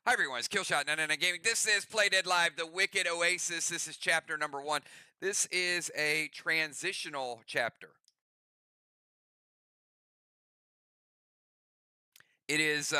Hi everyone, it's Killshot99 Gaming. This is Play Dead Live, the Wicked Oasis. This is chapter number 1. This is a transitional chapter. It is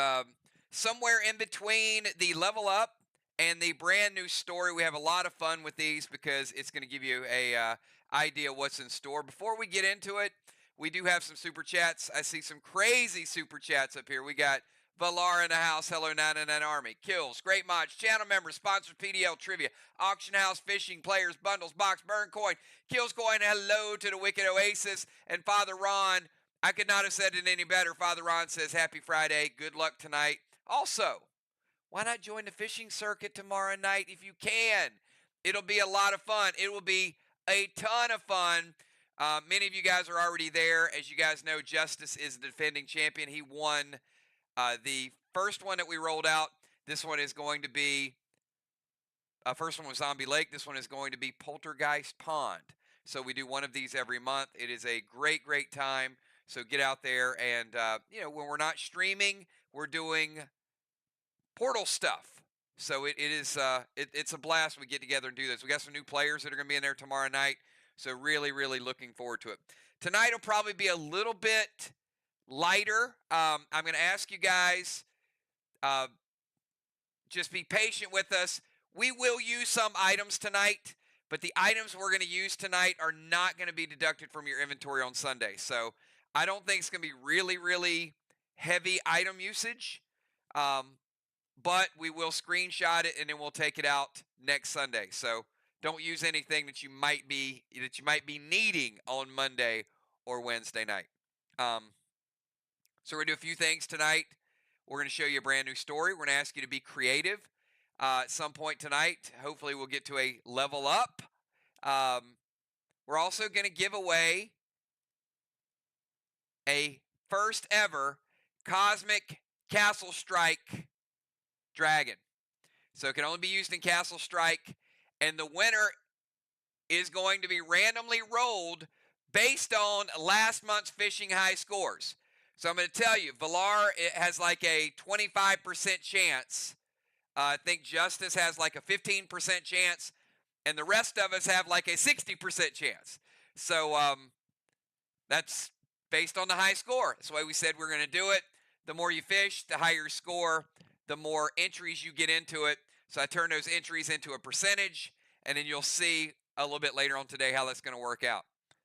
somewhere in between the level up and the brand new story. We have a lot of fun with these because it's going to give you a idea what's in store. Before we get into it, we do have some super chats. I see some crazy super chats up here. We got Valar in the house. Hello, 99 Army. Kills. Great mods. Channel members. Sponsored PDL Trivia. Auction house. Fishing. Players. Bundles. Box. Burn coin. Kills coin. Hello to the Wicked Oasis. And Father Ron. I could not have said it any better. Father Ron says, happy Friday. Good luck tonight. Also, why not join the fishing circuit tomorrow night if you can? It'll be a lot of fun. It will be a ton of fun. Many of you guys are already there. As you guys know, Justice is the defending champion. He won the first one that we rolled out. This one is going to be, first one was Zombie Lake. This one is going to be Poltergeist Pond. So we do one of these every month. It is a great, great time. So get out there and, when we're not streaming, we're doing Portal stuff. So it's a blast. We get together and do this. We got some new players that are going to be in there tomorrow night. So really, really looking forward to it. Tonight will probably be a little bit lighter. I'm going to ask you guys, just be patient with us. We will use some items tonight, but the items we're going to use tonight are not going to be deducted from your inventory on Sunday. So I don't think it's going to be really, really heavy item usage. But we will screenshot it and then we'll take it out next Sunday. So don't use anything that you might be needing on Monday or Wednesday night. So we're gonna do a few things tonight. We're gonna show you a brand new story. We're gonna ask you to be creative at some point tonight. Hopefully we'll get to a level up. We're also gonna give away a first ever Cosmic Castle Strike Dragon. So it can only be used in Castle Strike, and the winner is going to be randomly rolled based on last month's fishing high scores. So I'm going to tell you, Valar, it has like a 25% chance. I think Justice has like a 15% chance, and the rest of us have like a 60% chance. So that's based on the high score. That's why we said we're going to do it. The more you fish, the higher your score, the more entries you get into it. So I turn those entries into a percentage, and then you'll see a little bit later on today how that's going to work out.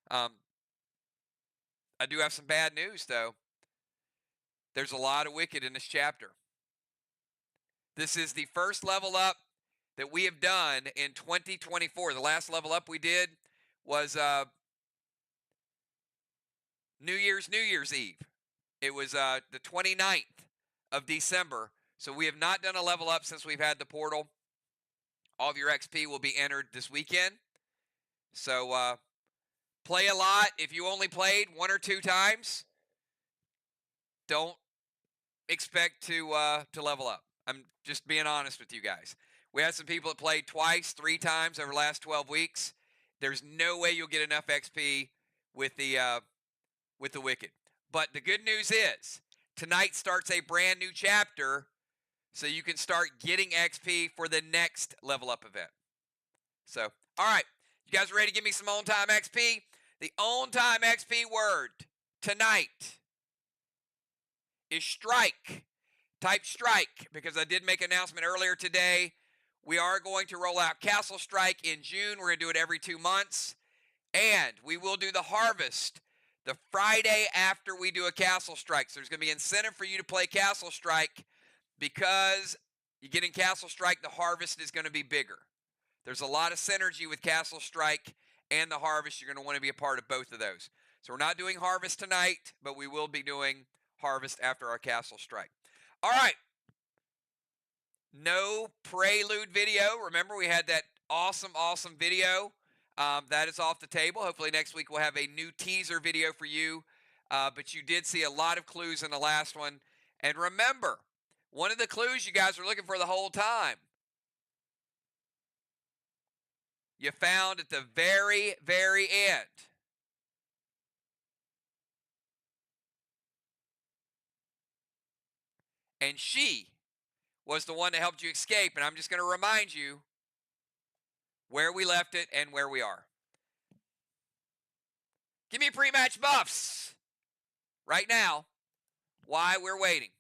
I do have some bad news, though. There's a lot of Wicked in this chapter. This is the first level up that we have done in 2024. The last level up we did was New Year's Eve. It was the 29th of December. So we have not done a level up since we've had the portal. All of your XP will be entered this weekend. So play a lot. If you only played 1 or 2 times, don't expect to level up. I'm just being honest with you guys. We had some people that played twice, 3 times over the last 12 weeks. There's no way you'll get enough XP with the Wicked. But the good news is tonight starts a brand new chapter, so you can start getting XP for the next level up event. So, all right. You guys ready to give me some on-time XP? The on-time XP word tonight is strike. Type strike, because I did make an announcement earlier today. We are going to roll out Castle Strike in June. We're going to do it every 2 months. And we will do the harvest the Friday after we do a Castle Strike. So there's going to be incentive for you to play Castle Strike, because you get in Castle Strike, the harvest is going to be bigger. There's a lot of synergy with Castle Strike and the harvest. You're going to want to be a part of both of those. So we're not doing harvest tonight, but we will be doing harvest after our Castle Strike. All right. No prelude video. Remember, we had that awesome video. That is off the table. Hopefully next week we'll have a new teaser video for you. But you did see a lot of clues in the last one. And remember, one of the clues you guys were looking for the whole time, you found at the very, very end. And she was the one that helped you escape, and I'm just going to remind you where we left it and where we are. Give me pre-match buffs right now. Why we're waiting.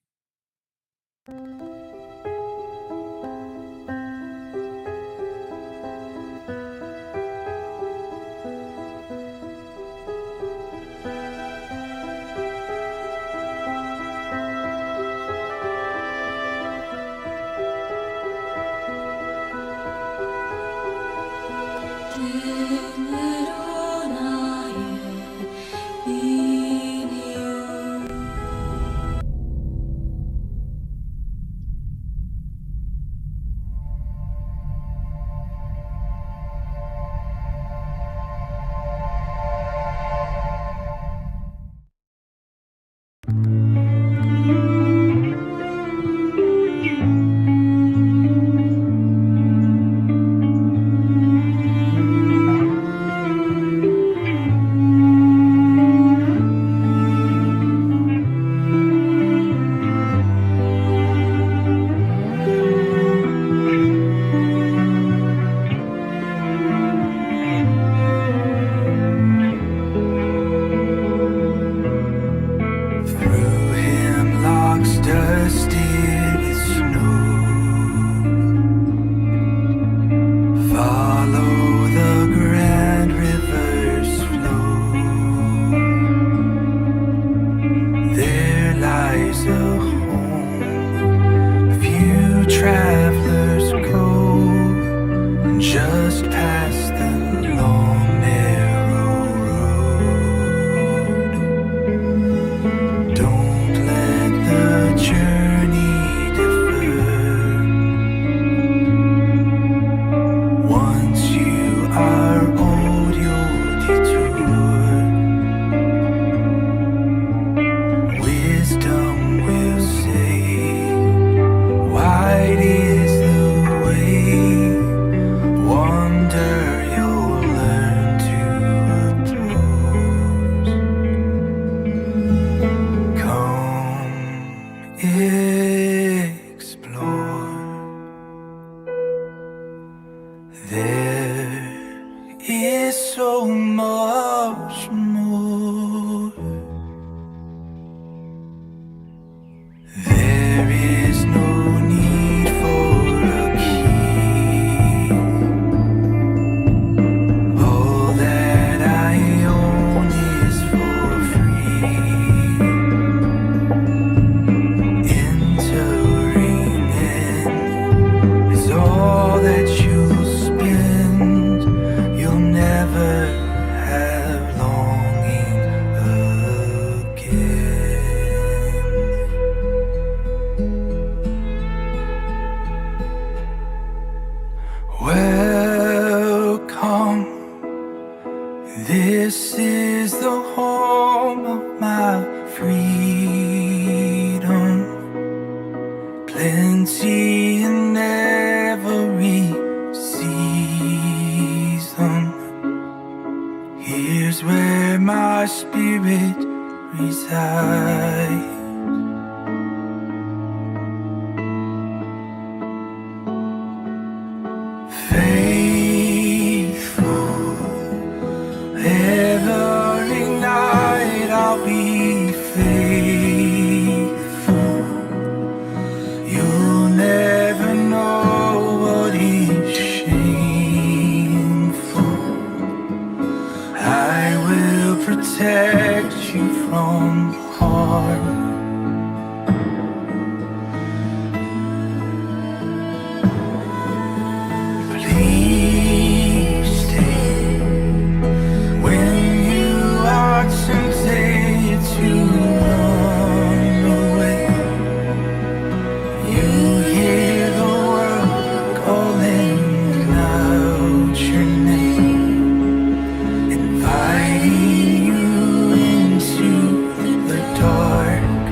This is the home of my freedom, plenty in every season. Here's where my spirit resides. Every night I'll be faithful. You'll never know what is shameful. I will protect you from harm. Inviting you into the dark.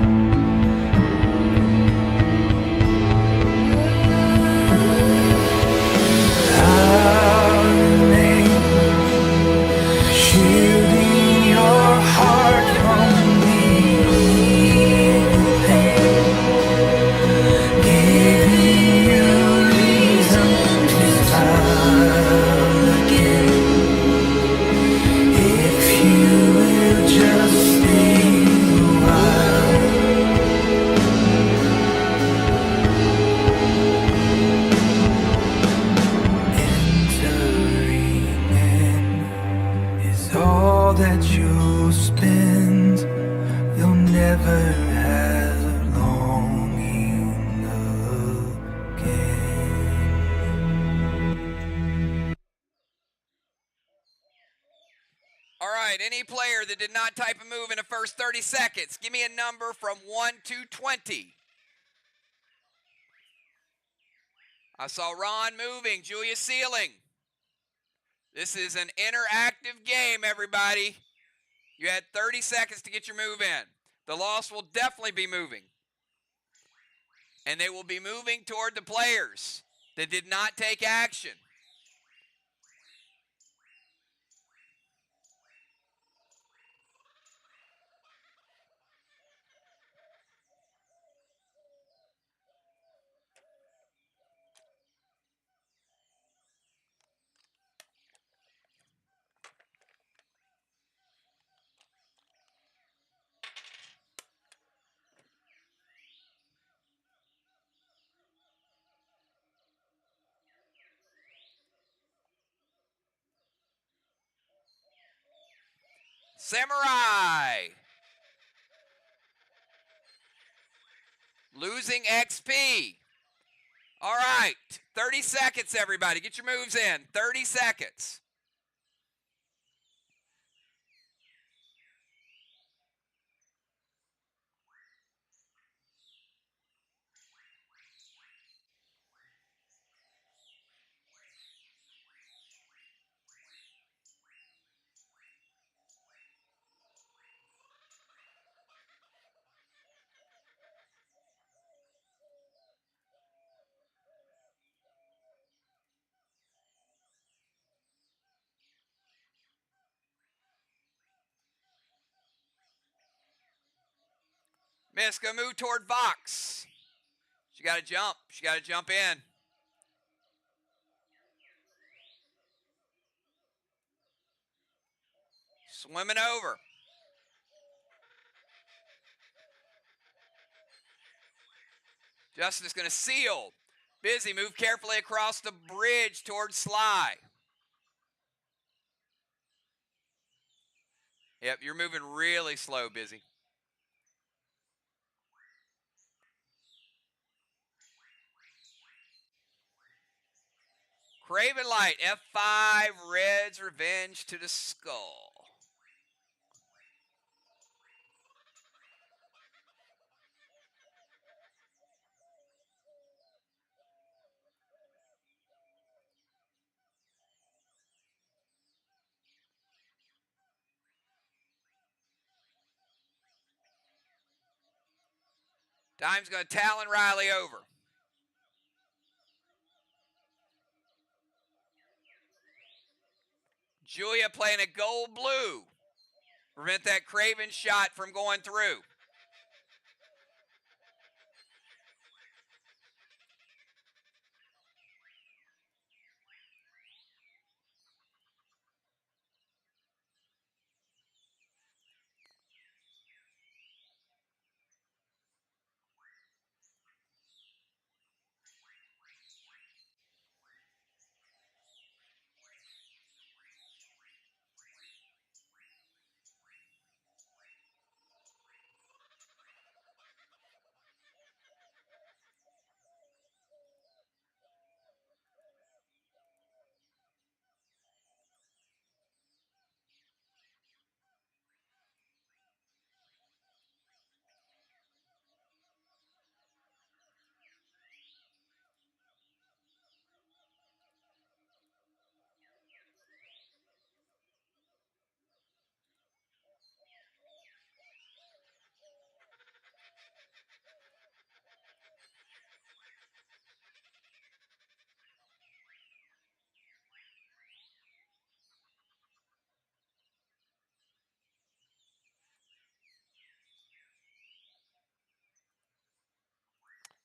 that you spend, you'll never have longing again. All right, any player that did not type a move in the first 30 seconds, give me a number from 1 to 20. I saw Ron moving, Julia sealing. This is an interactive game, everybody. You had 30 seconds to get your move in. The loss will definitely be moving. And they will be moving toward the players that did not take action. Samurai. Losing XP. All right, 30 seconds, everybody. Get your moves in. 30 seconds. Miss, go move toward Vox. She got to jump. She got to jump in. Swimming over. Justin is going to seal. Busy, move carefully across the bridge towards Sly. Yep, you're moving really slow, Busy. Craven Light, F5, Red's Revenge to the Skull. Dime's going to Talon Riley over. Julia playing a gold blue. Prevent that Craven shot from going through.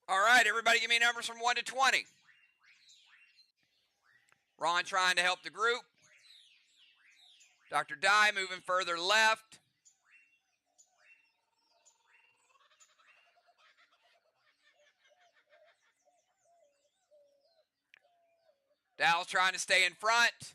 All right, everybody give me numbers from 1 to 20. Ron trying to help the group. Dr. Dye moving further left. Dow's trying to stay in front.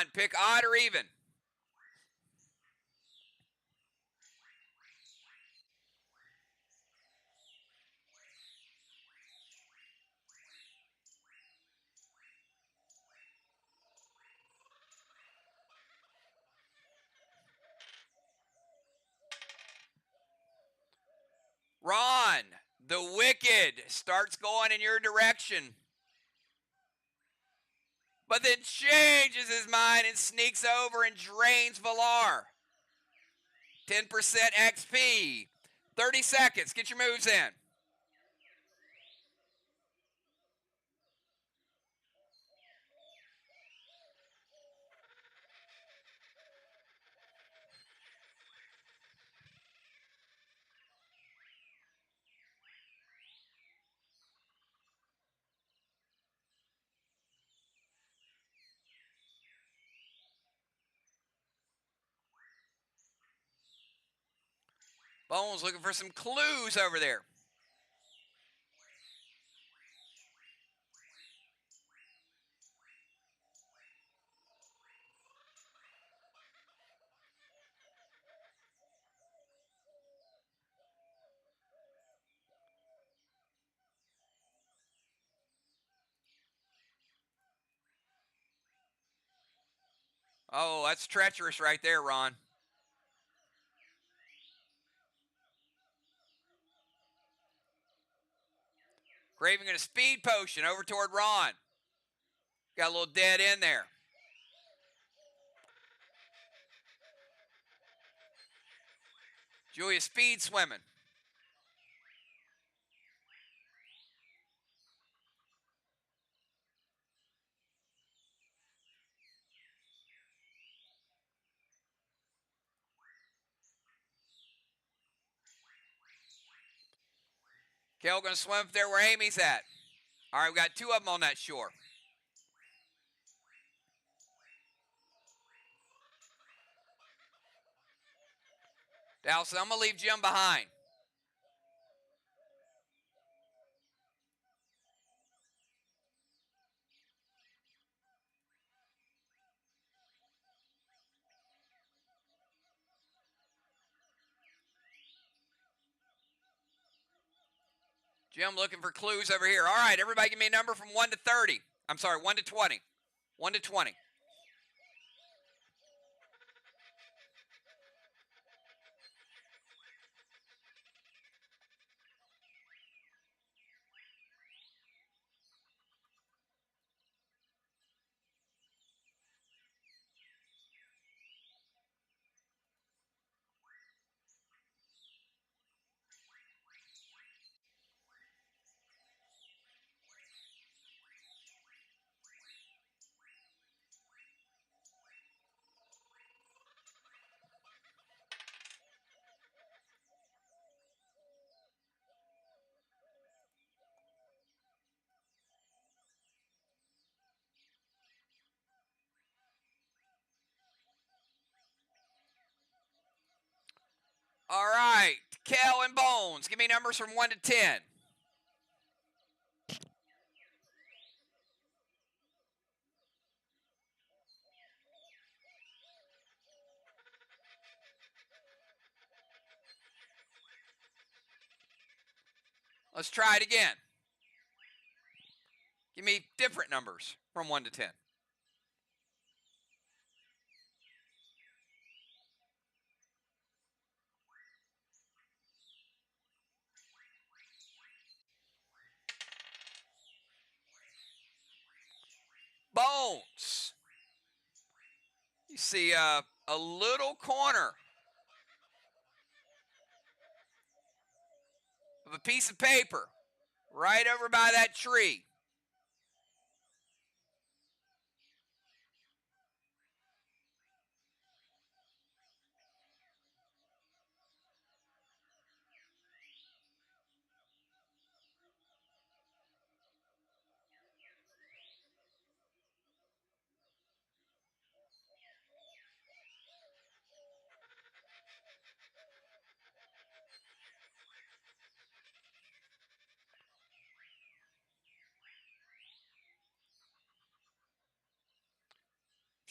Ron, pick odd or even. Ron, the Wicked starts going in your direction, but then changes his mind and sneaks over and drains Valar. 10% XP. 30 seconds. Get your moves in. Bones looking for some clues over there. Oh, that's treacherous right there, Ron. Craving a speed potion over toward Ron. Got a little dead in there. Julia speed swimming. Kel going to swim up there where Amy's at. All right, we got 2 of them on that shore. Dallas, I'm going to leave Jim behind. Jim looking for clues over here. All right, everybody give me a number from 1 to 30. I'm sorry, 1 to 20. 1 to 20. All right, Kel and Bones, give me numbers from 1 to 10. Let's try it again. Give me different numbers from 1 to 10. Bones. You see a little corner of a piece of paper right over by that tree.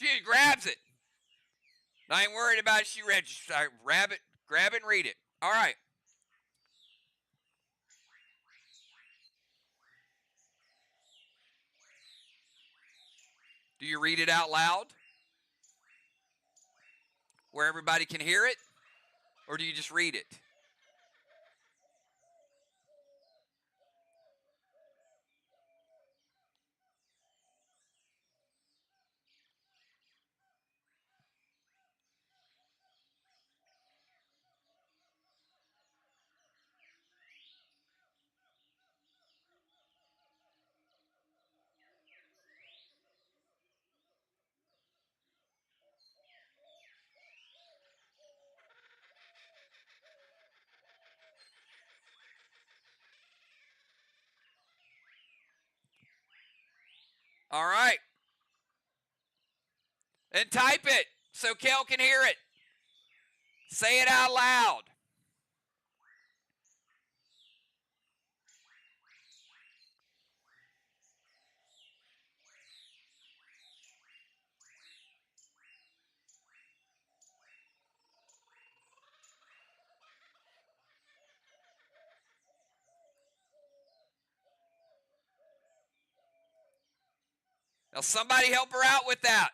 She grabs it. I ain't worried about it. She read. I grab it, and read it. All right. Do you read it out loud where everybody can hear it? Or do you just read it? All right. And type it so Kel can hear it. Say it out loud. Now somebody help her out with that.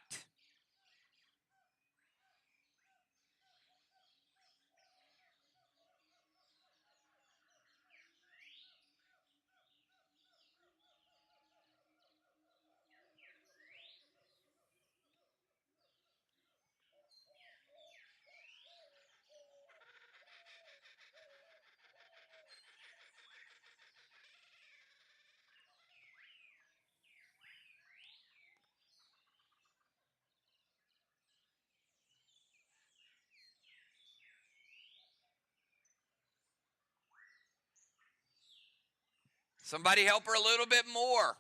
Somebody help her a little bit more.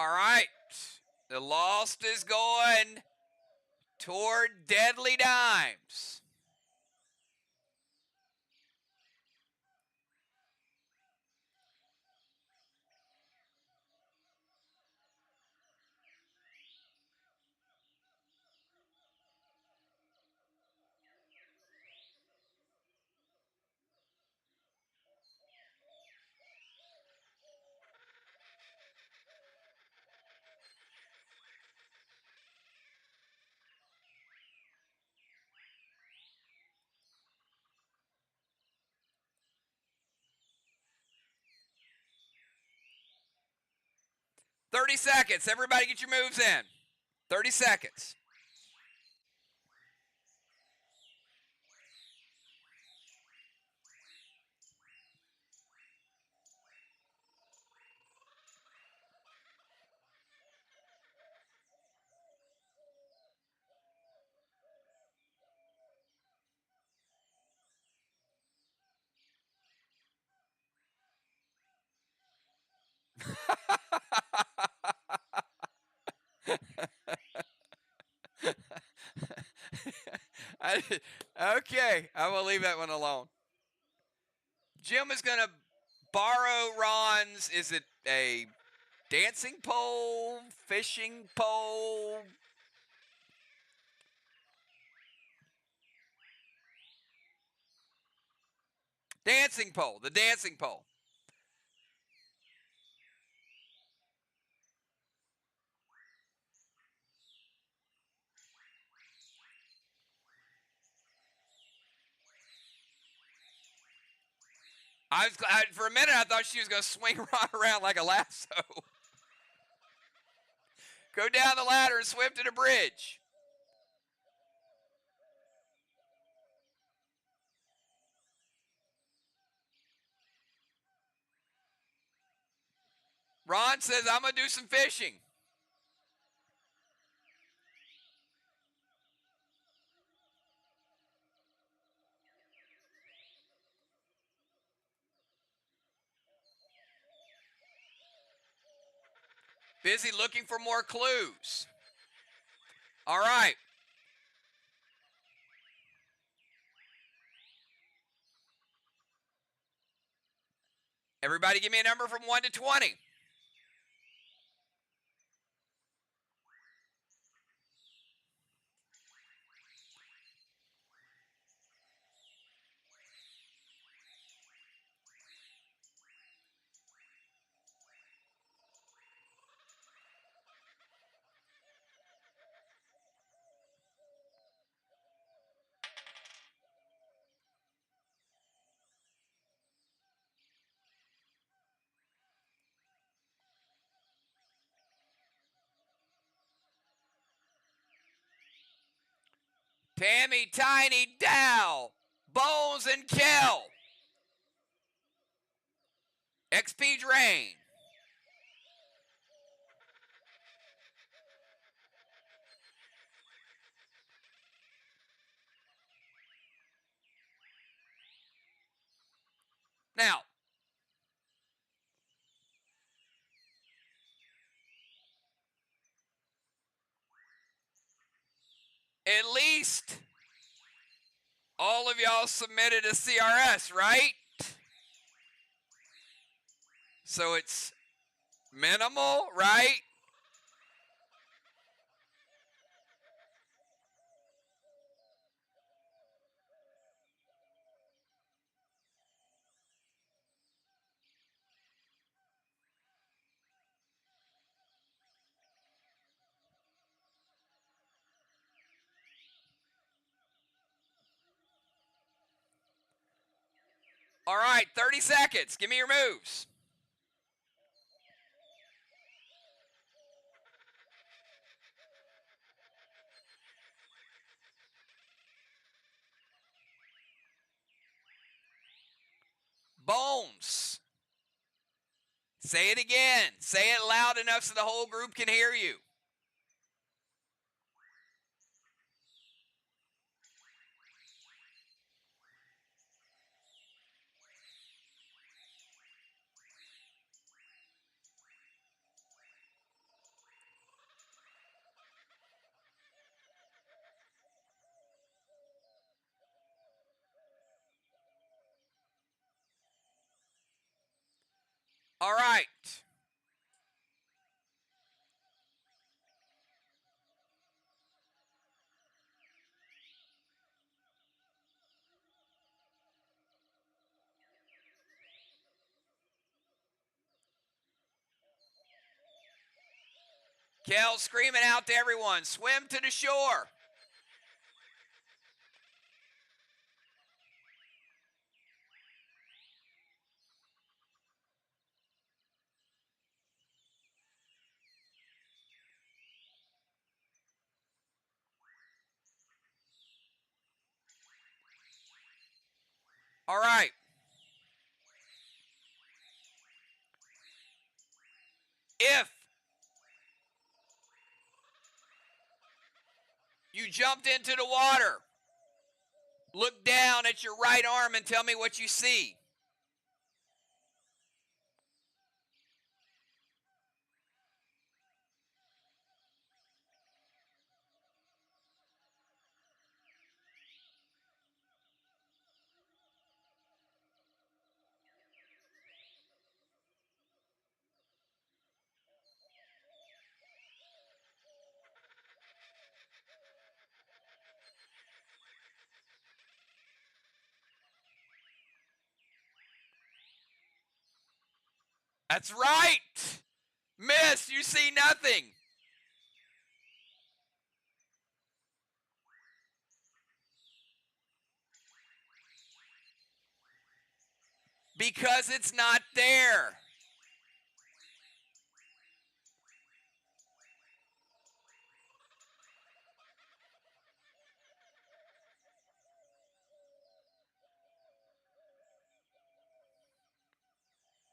All right. The Lost is going toward Deadly Dimes. $30 seconds. Everybody get your moves in. 30 seconds. Okay, I will leave that one alone. Jim is going to borrow Ron's, is it a dancing pole, fishing pole? Dancing pole, the dancing pole. For a minute, I thought she was going to swing Ron around like a lasso. Go down the ladder and swim to the bridge. Ron says, I'm going to do some fishing. Busy looking for more clues. All right. Everybody give me a number from 1 to 20. Tammy, Tiny, Dow, Bones, and Kel. XP Drain. Now, at least all of y'all submitted a CRS, right? So it's minimal, right? All right, 30 seconds. Give me your moves. Bones. Say it again. Say it loud enough so the whole group can hear you. All right. Kel screaming out to everyone, swim to the shore. All right. If you jumped into the water, look down at your right arm and tell me what you see. That's right. Miss, you see nothing. Because it's not there.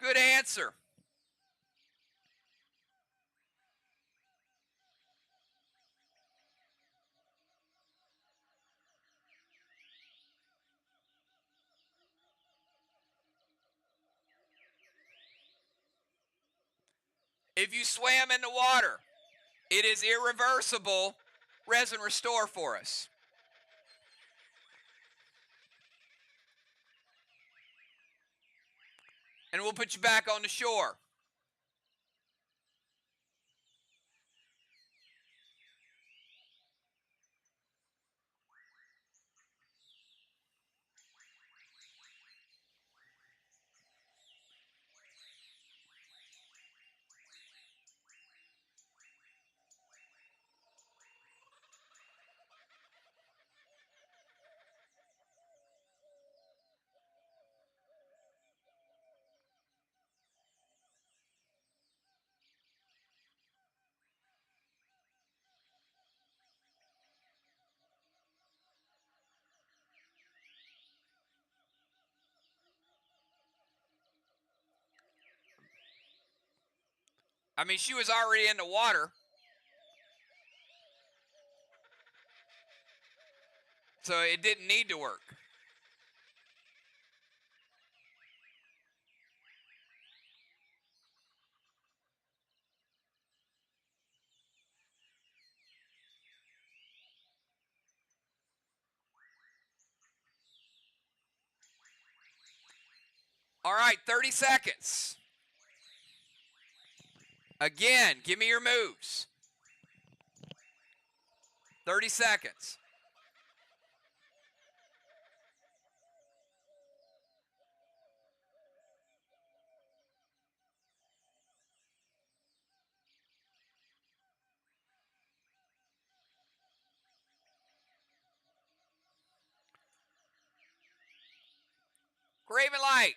Good answer. If you swam in the water, it is irreversible resin restore for us. And we'll put you back on the shore. I mean, she was already in the water. So it didn't need to work. All right, 30 seconds. Again, give me your moves. 30 seconds. Graven Light.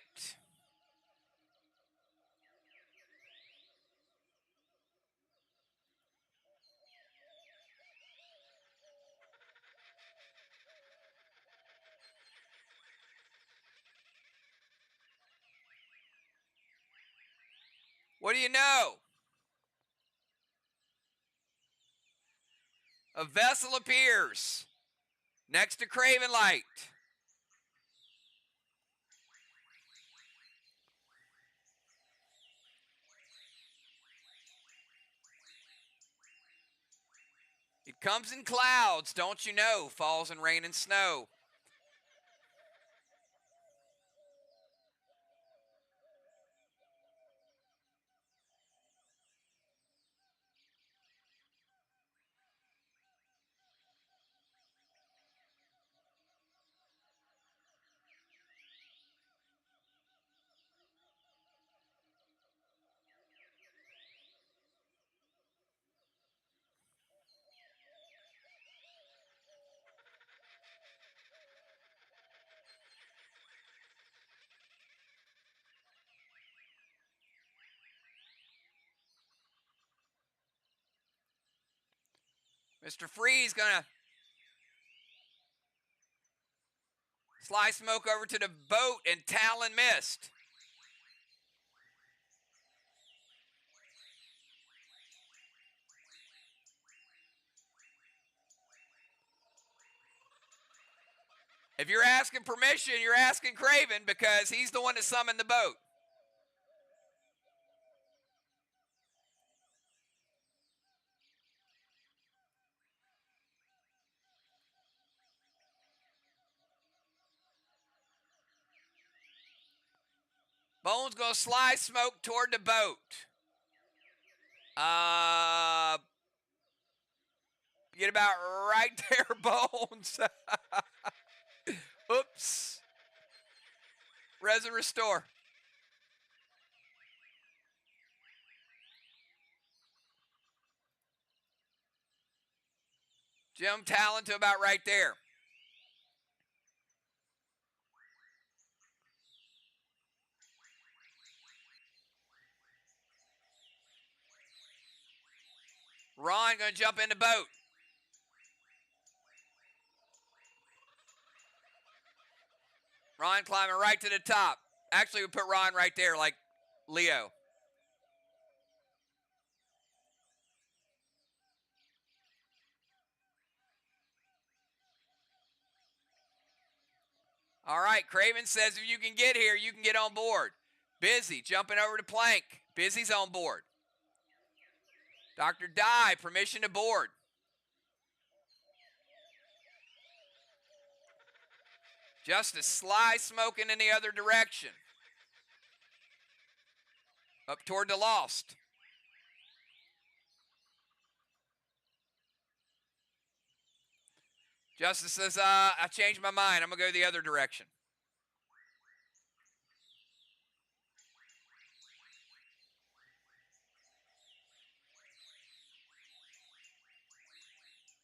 What do you know? A vessel appears next to Craven Light. It comes in clouds, don't you know? Falls in rain and snow. Mr. Free's gonna slide smoke over to the boat and Talon missed. If you're asking permission, you're asking Craven because he's the one that summoned the boat. Bones gonna slide smoke toward the boat. Get about right there, Bones. Oops. Resin restore. Jim Talon to about right there. Ron going to jump in the boat. Ron climbing right to the top. Actually, we put Ron right there like Leo. All right, Craven says if you can get here, you can get on board. Busy, jumping over to plank. Busy's on board. Dr. Dye, permission to board. Justice Sly smoking in the other direction. Up toward the Lost. Justice says, I changed my mind. I'm going to go the other direction.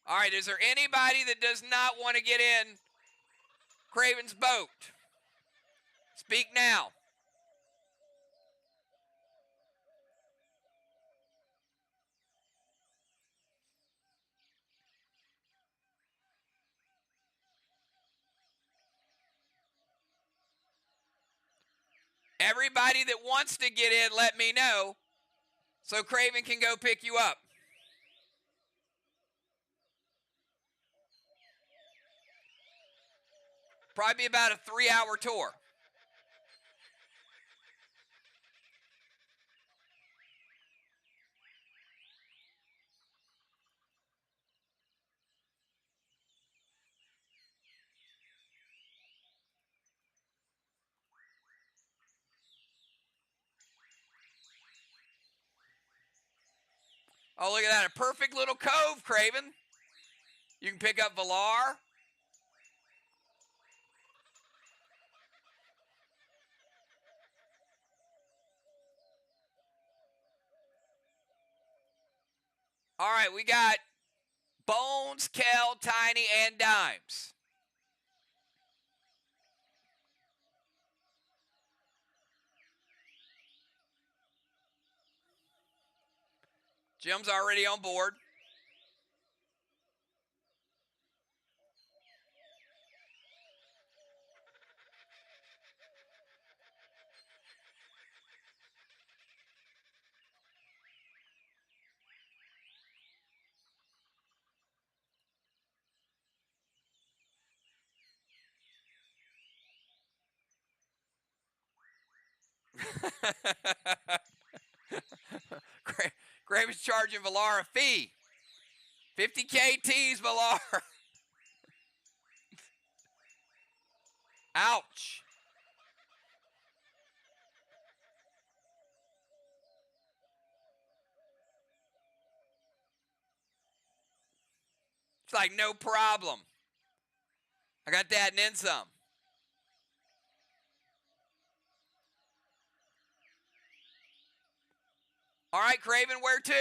All right, is there anybody that does not want to get in Craven's boat? Speak now. Everybody that wants to get in, let me know so Craven can go pick you up. Probably about a 3-hour tour. Oh, look at that. A perfect little cove, Craven. You can pick up Villar. All right, we got Bones, Kel, Tiny, and Dimes. Jim's already on board. Craven's charging Villar a fee. 50 KTs, Villar. Ouch. It's like no problem. I got that and then some. All right, Craven, where to?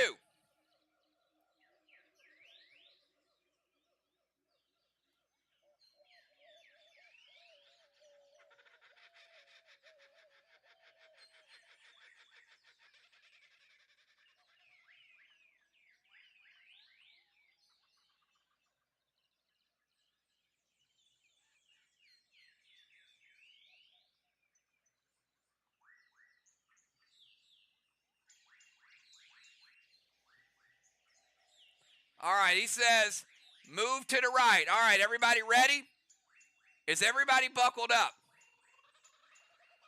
All right, he says, move to the right. All right, everybody ready? Is everybody buckled up?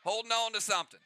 Holding on to something.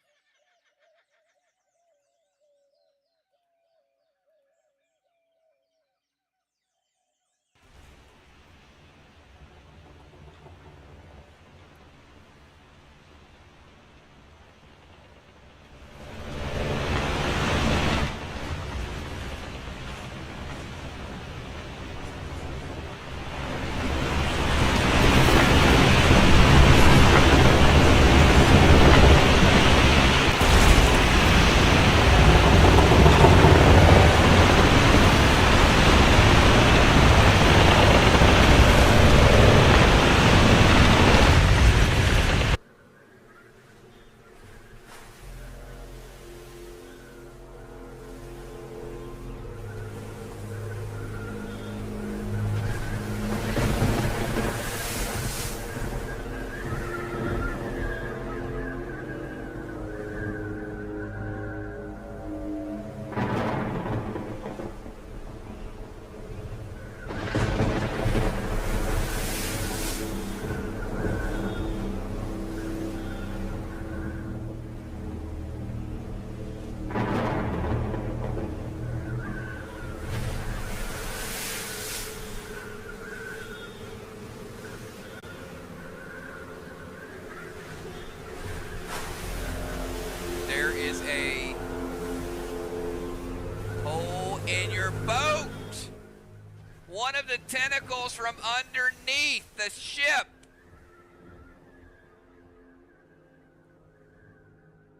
of the tentacles from underneath the ship.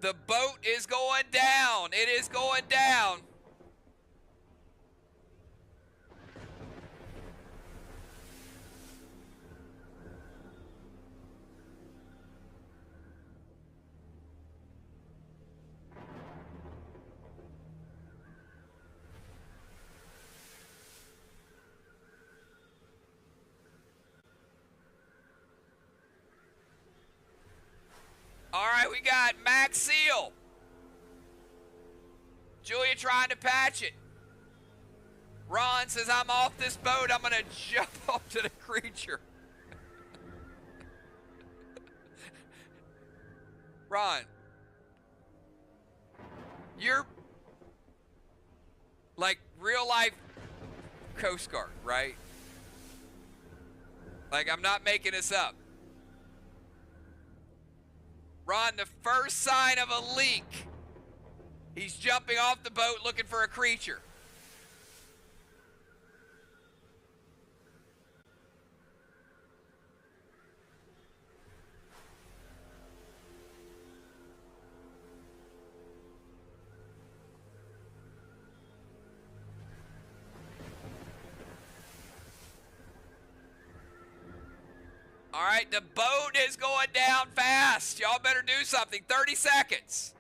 The boat is going down. It is going down. All right, we got Max Seal. Julia trying to patch it. Ron says, I'm off this boat. I'm going to jump up to the creature. Ron, you're like real life Coast Guard, right? Like, I'm not making this up. Ron, the first sign of a leak, he's jumping off the boat looking for a creature. All right, the boat is going down fast. Y'all better do something. 30 seconds.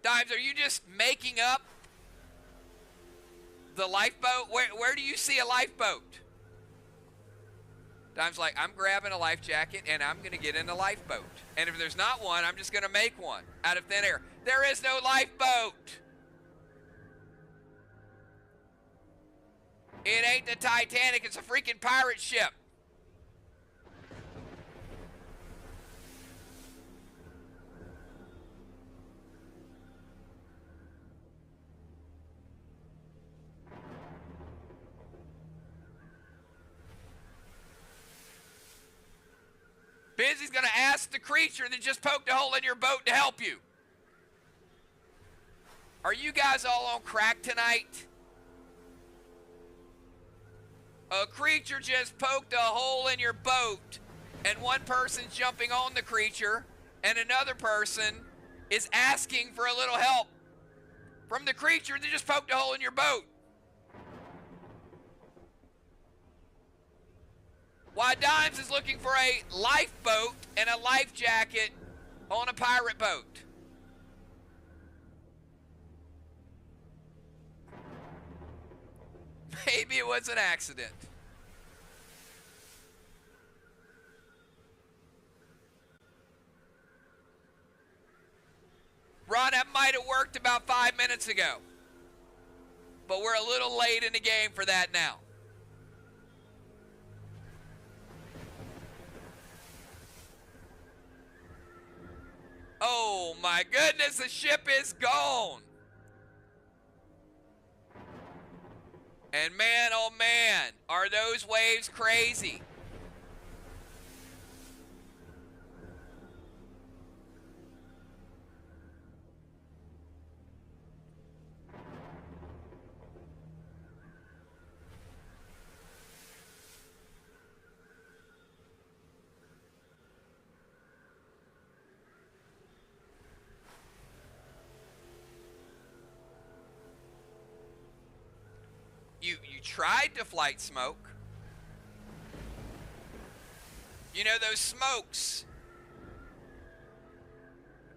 Dimes, are you just making up the lifeboat? Where do you see a lifeboat? Dimes like, I'm grabbing a life jacket and I'm going to get in the lifeboat. And if there's not one, I'm just going to make one out of thin air. There is no lifeboat. It ain't the Titanic. It's a freaking pirate ship. Busy's going to ask the creature that just poked a hole in your boat to help you. Are you guys all on crack tonight? A creature just poked a hole in your boat, and one person's jumping on the creature, and another person is asking for a little help from the creature that just poked a hole in your boat. Why Dimes is looking for a lifeboat and a life jacket on a pirate boat. Maybe it was an accident. Ron, that might have worked about 5 minutes ago. But we're a little late in the game for that now. Oh my goodness, the ship is gone. And man, oh man, are those waves crazy. You tried to flight smoke. You know those smokes,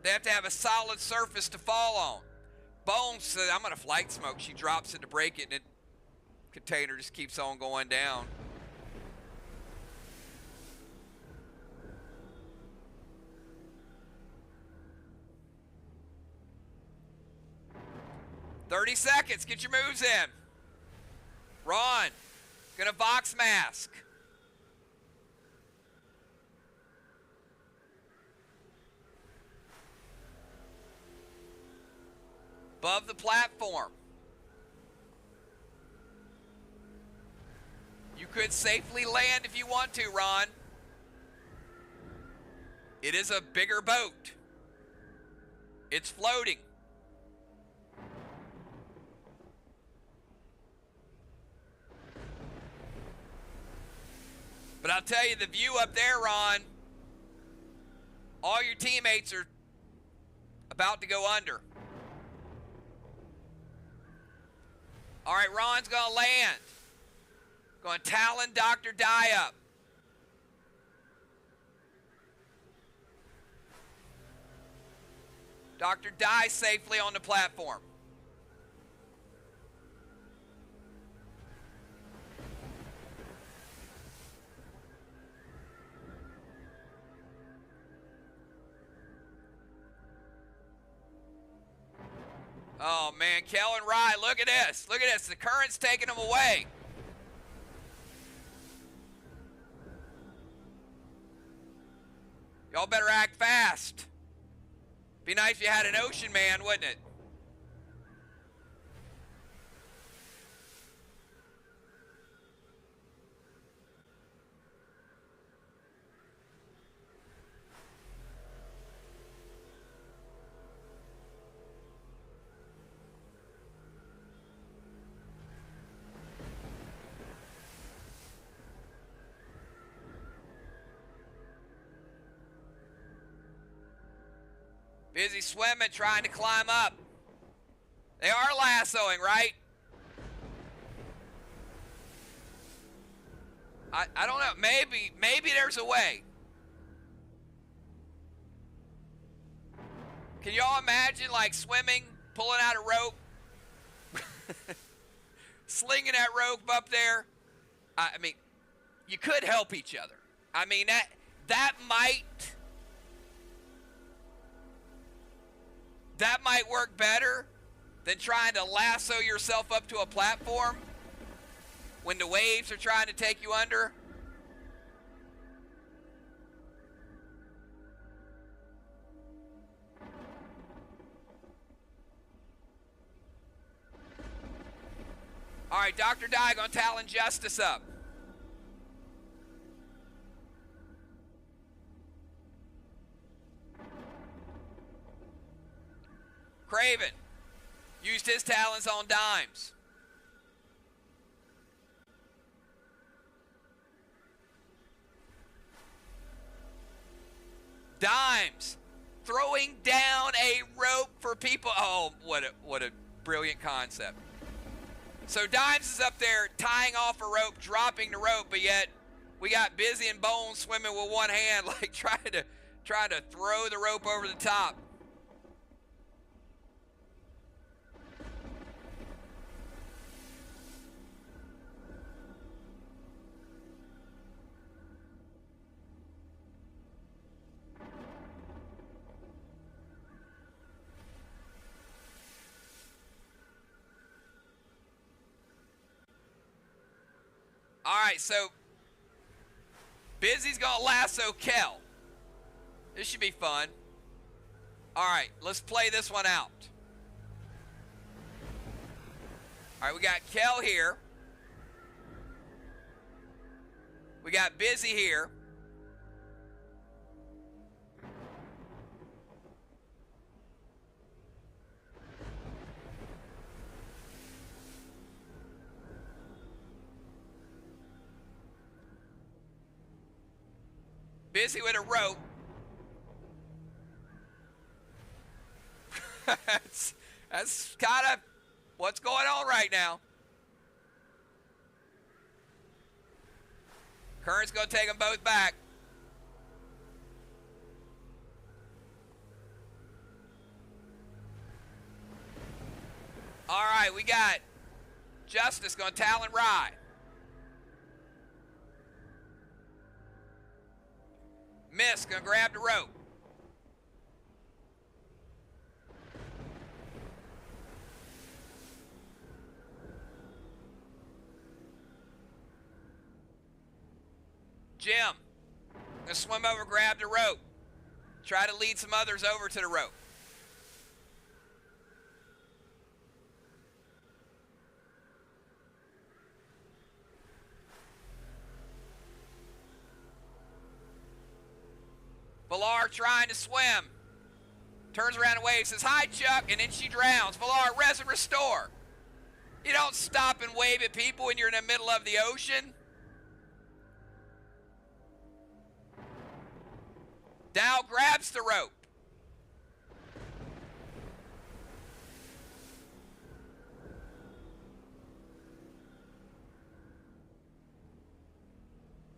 they have to have a solid surface to fall on. Bones said, I'm going to flight smoke. She drops it to break it, and the container just keeps on going down. "30 seconds. Get your moves in." Ron, gonna Vox mask. above the platform. You could safely land if you want to, Ron. It is a bigger boat. It's floating. But I'll tell you, the view up there, Ron, all your teammates are about to go under. All right, Ron's going to land. Going to Talon Dr. Die up. Dr. Die safely on the platform. Oh, man, Kel and Rye, look at this. Look at this. The current's taking them away. Y'all better act fast. Be nice if you had an ocean man, wouldn't it? Busy swimming, trying to climb up. They are lassoing, right? I don't know. Maybe there's a way. Can y'all imagine, like, swimming, pulling out a rope, slinging that rope up there? I mean, you could help each other. I mean, that might work better than trying to lasso yourself up to a platform when the waves are trying to take you under. All right, Dr. Die gonna Talon Justice up. Craven used his talons on Dimes. Dimes throwing down a rope for people. Oh, what a brilliant concept. So Dimes is up there tying off a rope, dropping the rope, but yet we got Busy and Bones swimming with one hand, like trying to throw the rope over the top. All right, so Busy's gonna lasso Kel. This should be fun. All right, let's play this one out. All right, we got Kel here. We got Busy here. Busy with a rope. that's kind of what's going on right now. Current's going to take them both back. All right, we got Justice going to Talon Rye. Miss gonna grab the rope. Jim gonna swim over, grab the rope. Try to lead some others over to the rope. Valar trying to swim. Turns around and waves, says, hi, Chuck, and then she drowns. Valar, res and restore. You don't stop and wave at people when you're in the middle of the ocean. Dow grabs the rope.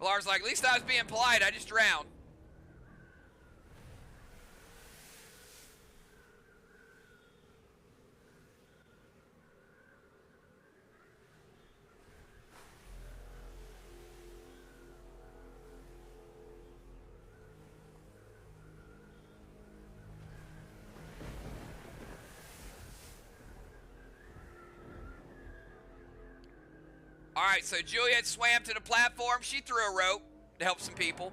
Valar's like, at least I was being polite. I just drowned. All right, so Juliet swam to the platform. She threw a rope to help some people.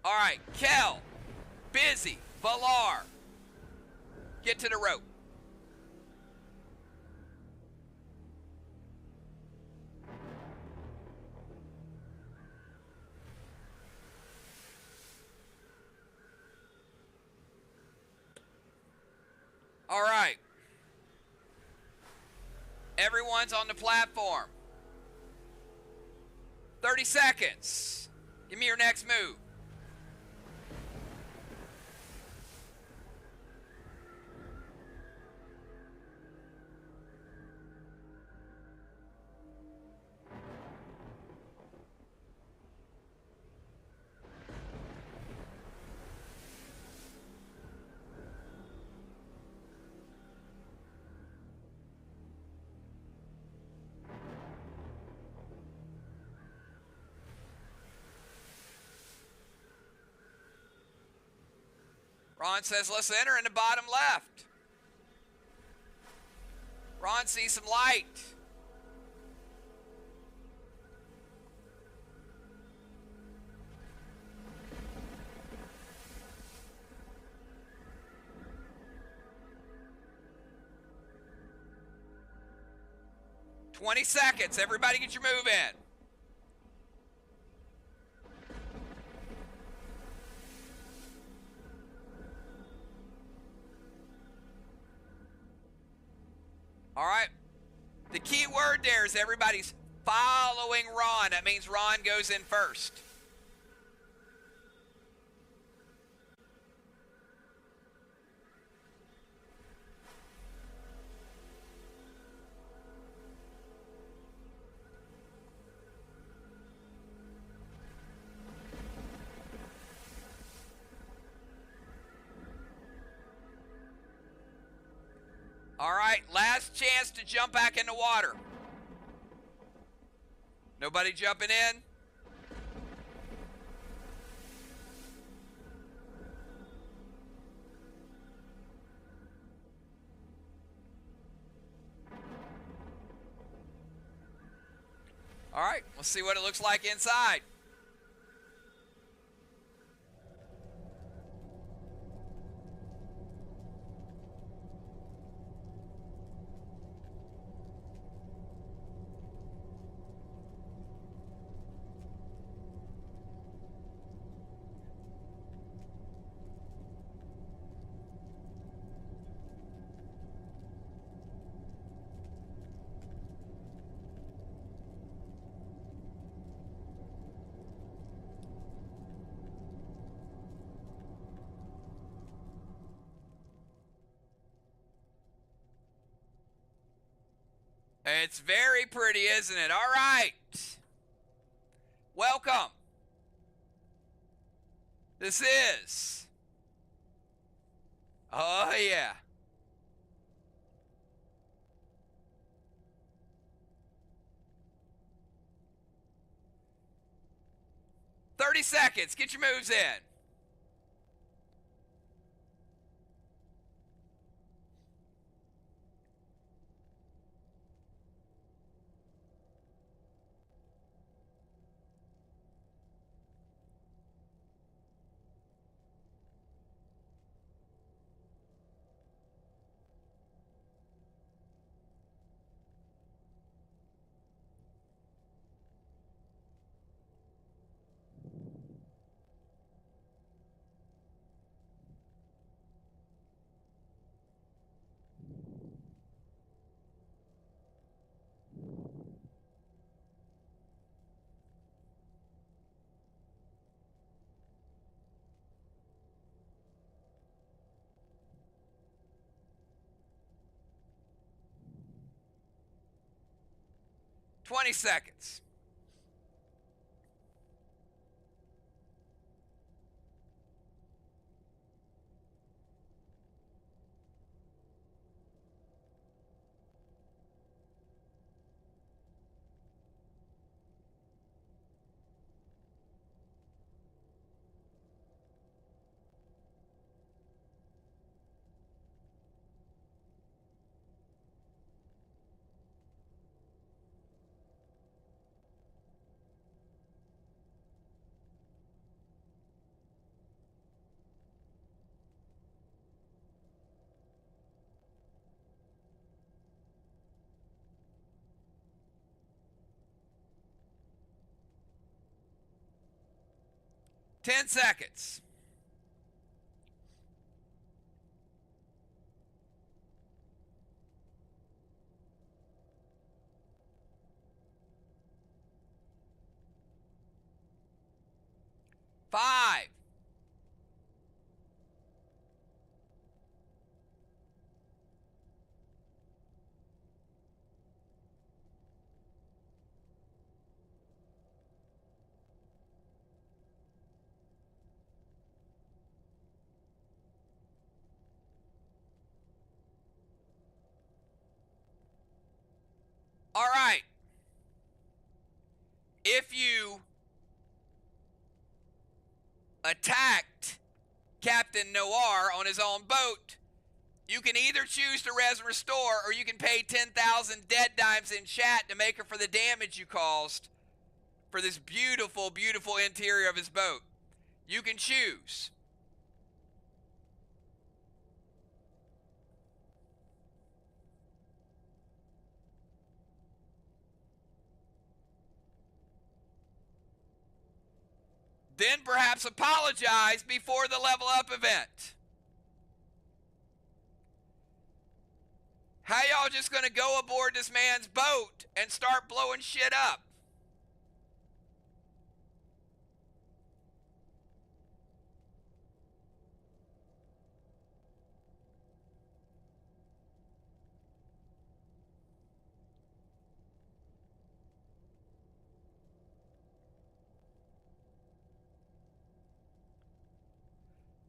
All right, Kel, Busy, Valar, get to the rope. All right. Everyone's on the platform. 30 seconds. Give me your next move. Ron says, let's enter in the bottom left. Ron sees some light. $20. Everybody get your move in. All right. The key word there is everybody's following Ron. That means Ron goes in first. All right, last chance to jump back in the water. Nobody jumping in? All right, let's see what it looks like inside. It's very pretty, isn't it? All right. Welcome. This is. Oh, yeah. $30. Get your moves in. 20 seconds. Ten seconds. Five. All right. If you attacked Captain Noir on his own boat, you can either choose to res and restore, or you can pay 10,000 dead dimes in chat to make up for the damage you caused for this beautiful, beautiful interior of his boat. You can choose. Then perhaps apologize before the level up event. How y'all just gonna go aboard this man's boat and start blowing shit up?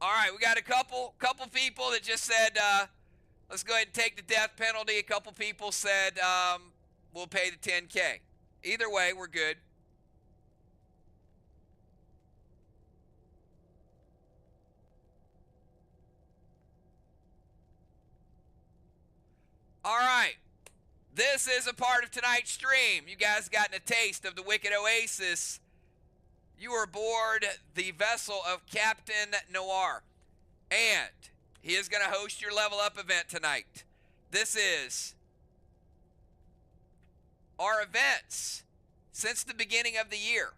All right, we got a couple people that just said, let's go ahead and take the death penalty. A couple people said, we'll pay the 10K. Either way, we're good. All right. This is a part of tonight's stream. You guys gotten a taste of the Wicked Oasis. You are aboard the vessel of Captain Noir. And he is going to host your level up event tonight. This is our events since the beginning of the year.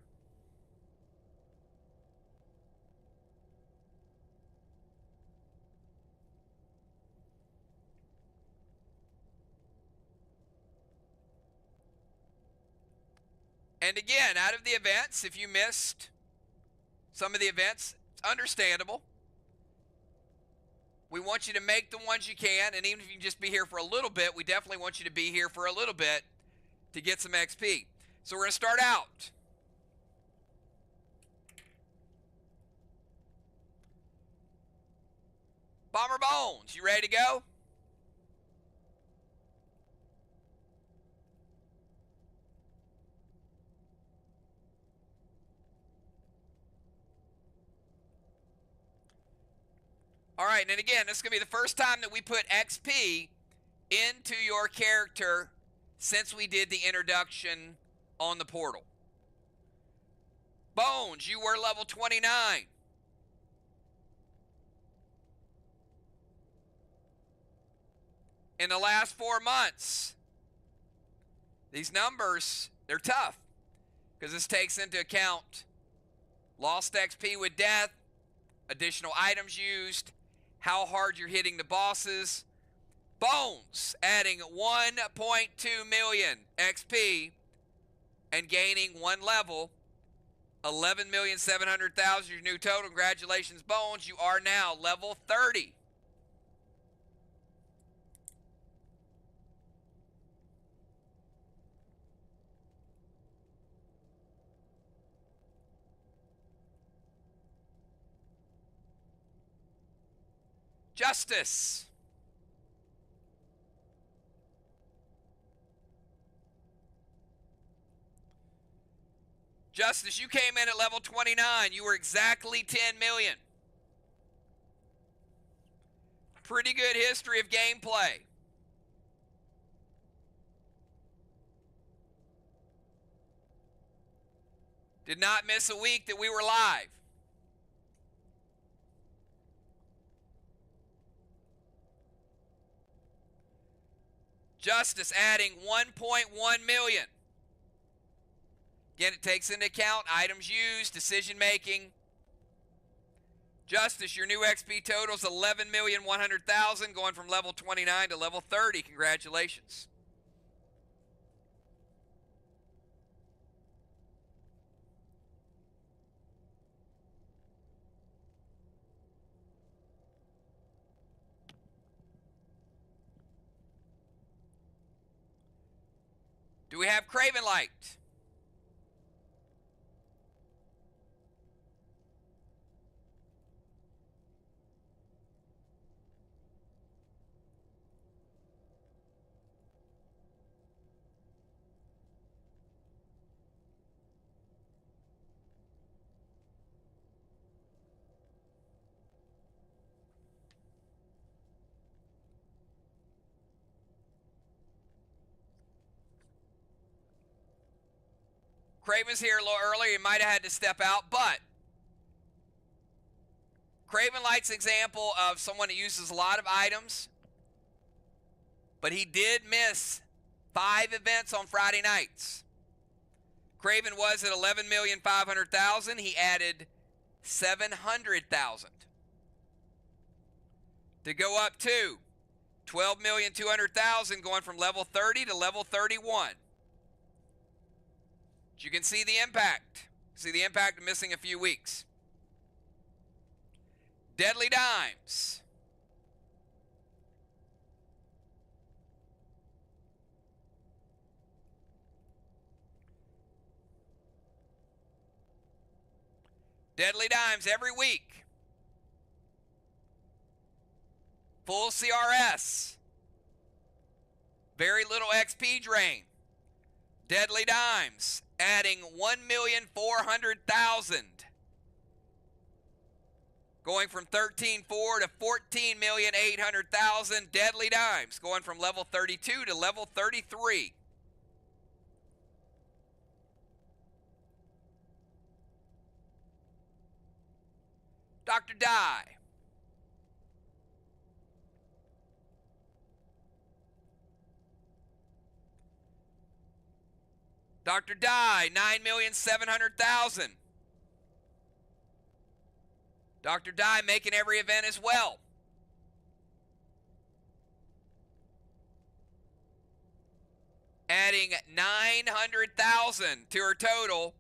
And again, out of the events, if you missed some of the events, it's understandable. We want you to make the ones you can, and even if you can just be here for a little bit, we definitely want you to be here for a little bit to get some XP. So we're going to start out. Bomber Bones, you ready to go? All right, and again, this is going to be the first time that we put XP into your character since we did the introduction on the portal. Bones, you were level 29. In the last 4 months, these numbers, they're tough because this takes into account lost XP with death, additional items used, how hard you're hitting the bosses. Bones adding 1.2 million XP and gaining 1 level, 11,700,000 your new total. Congratulations, Bones. You are now level 30. Justice. Justice, you came in at level 29. You were exactly 10 million. Pretty good history of gameplay. Did not miss a week that we were live. Justice adding 1.1 million. Again, it takes into account items used, decision making. Justice, your new XP total is 11,100,000, going from level 29 to level 30. Congratulations. Do we have Craven Light? Craven's here a little earlier. He might have had to step out, but Craven Light's an example of someone that uses a lot of items, but he did miss 5 events on Friday nights. Craven was at 11,500,000. He added 700,000 to go up to 12,200,000, going from level 30 to level 31. You can see the impact. See the impact of missing a few weeks. Deadly Dimes. Deadly Dimes every week. Full CRS. Very little XP drain. Deadly Dimes adding 1,400,000. Going from 13.4 to 14,800,000. Deadly Dimes going from level 32 to level 33. Dr. Die. Dr. Die, 9,700,000. Dr. Die making every event as well. Adding 900,000 to her total,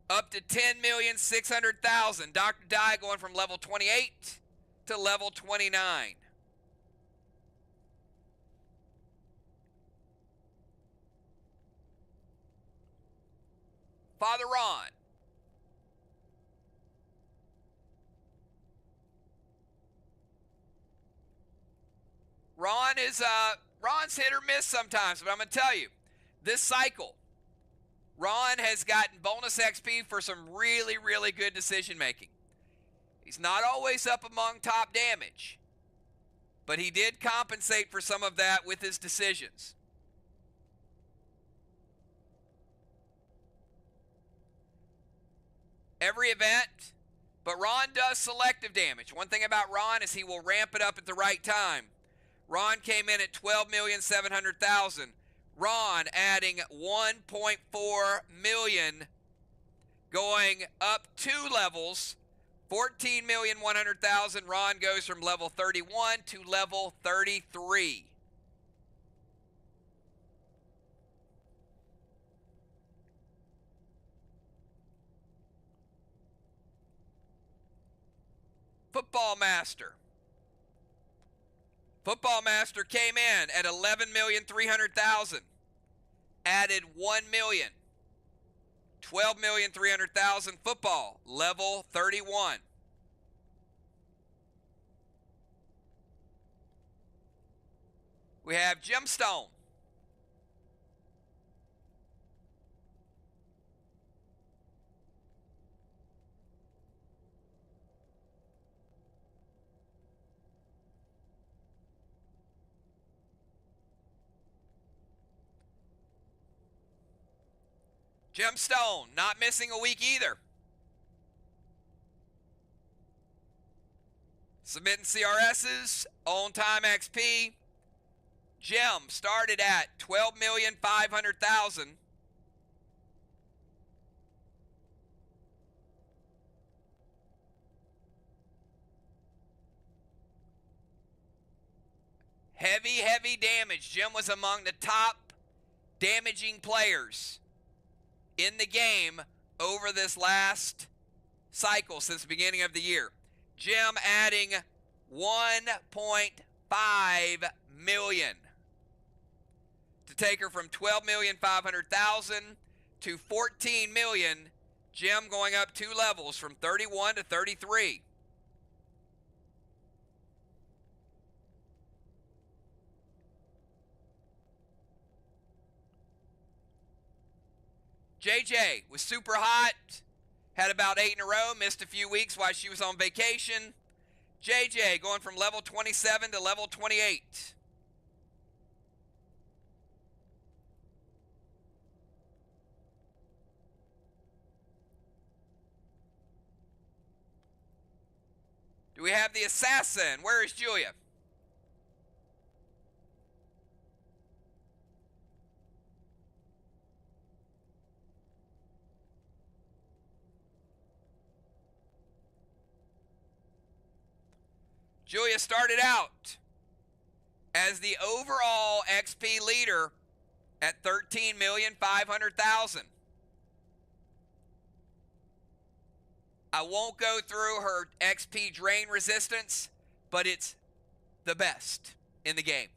up to 10,600,000. Dr. Die going from level 28 to level 29. Father Ron. Ron's hit or miss sometimes, but I'm going to tell you, this cycle, Ron has gotten bonus XP for some really, really good decision making. He's not always up among top damage, but he did compensate for some of that with his decisions. Every event, but Ron does selective damage. One thing about Ron is he will ramp it up at the right time. Ron came in at 12,700,000. Ron adding 1.4 million, going up 2 levels, 14,100,000. Ron goes from level 31 to level 33. Football Master. Football Master came in at 11,300,000. Added 1 million. 12,300,000. Football, level 31. We have Gemstone. Gemstone, not missing a week either. Submitting CRSs, on time XP. Gem started at 12,500,000. Heavy damage. Gem was among the top damaging players in the game over this last cycle since the beginning of the year. Gem adding 1.5 million to take her from 12,500,000 to 14 million. Gem going up 2 levels from 31 to 33. JJ was super hot, had about 8 in a row, missed a few weeks while she was on vacation. JJ going from level 27 to level 28. Do we have the assassin? Where is Julia? Julia started out as the overall XP leader at 13,500,000. I won't go through her XP drain resistance, but it's the best in the game.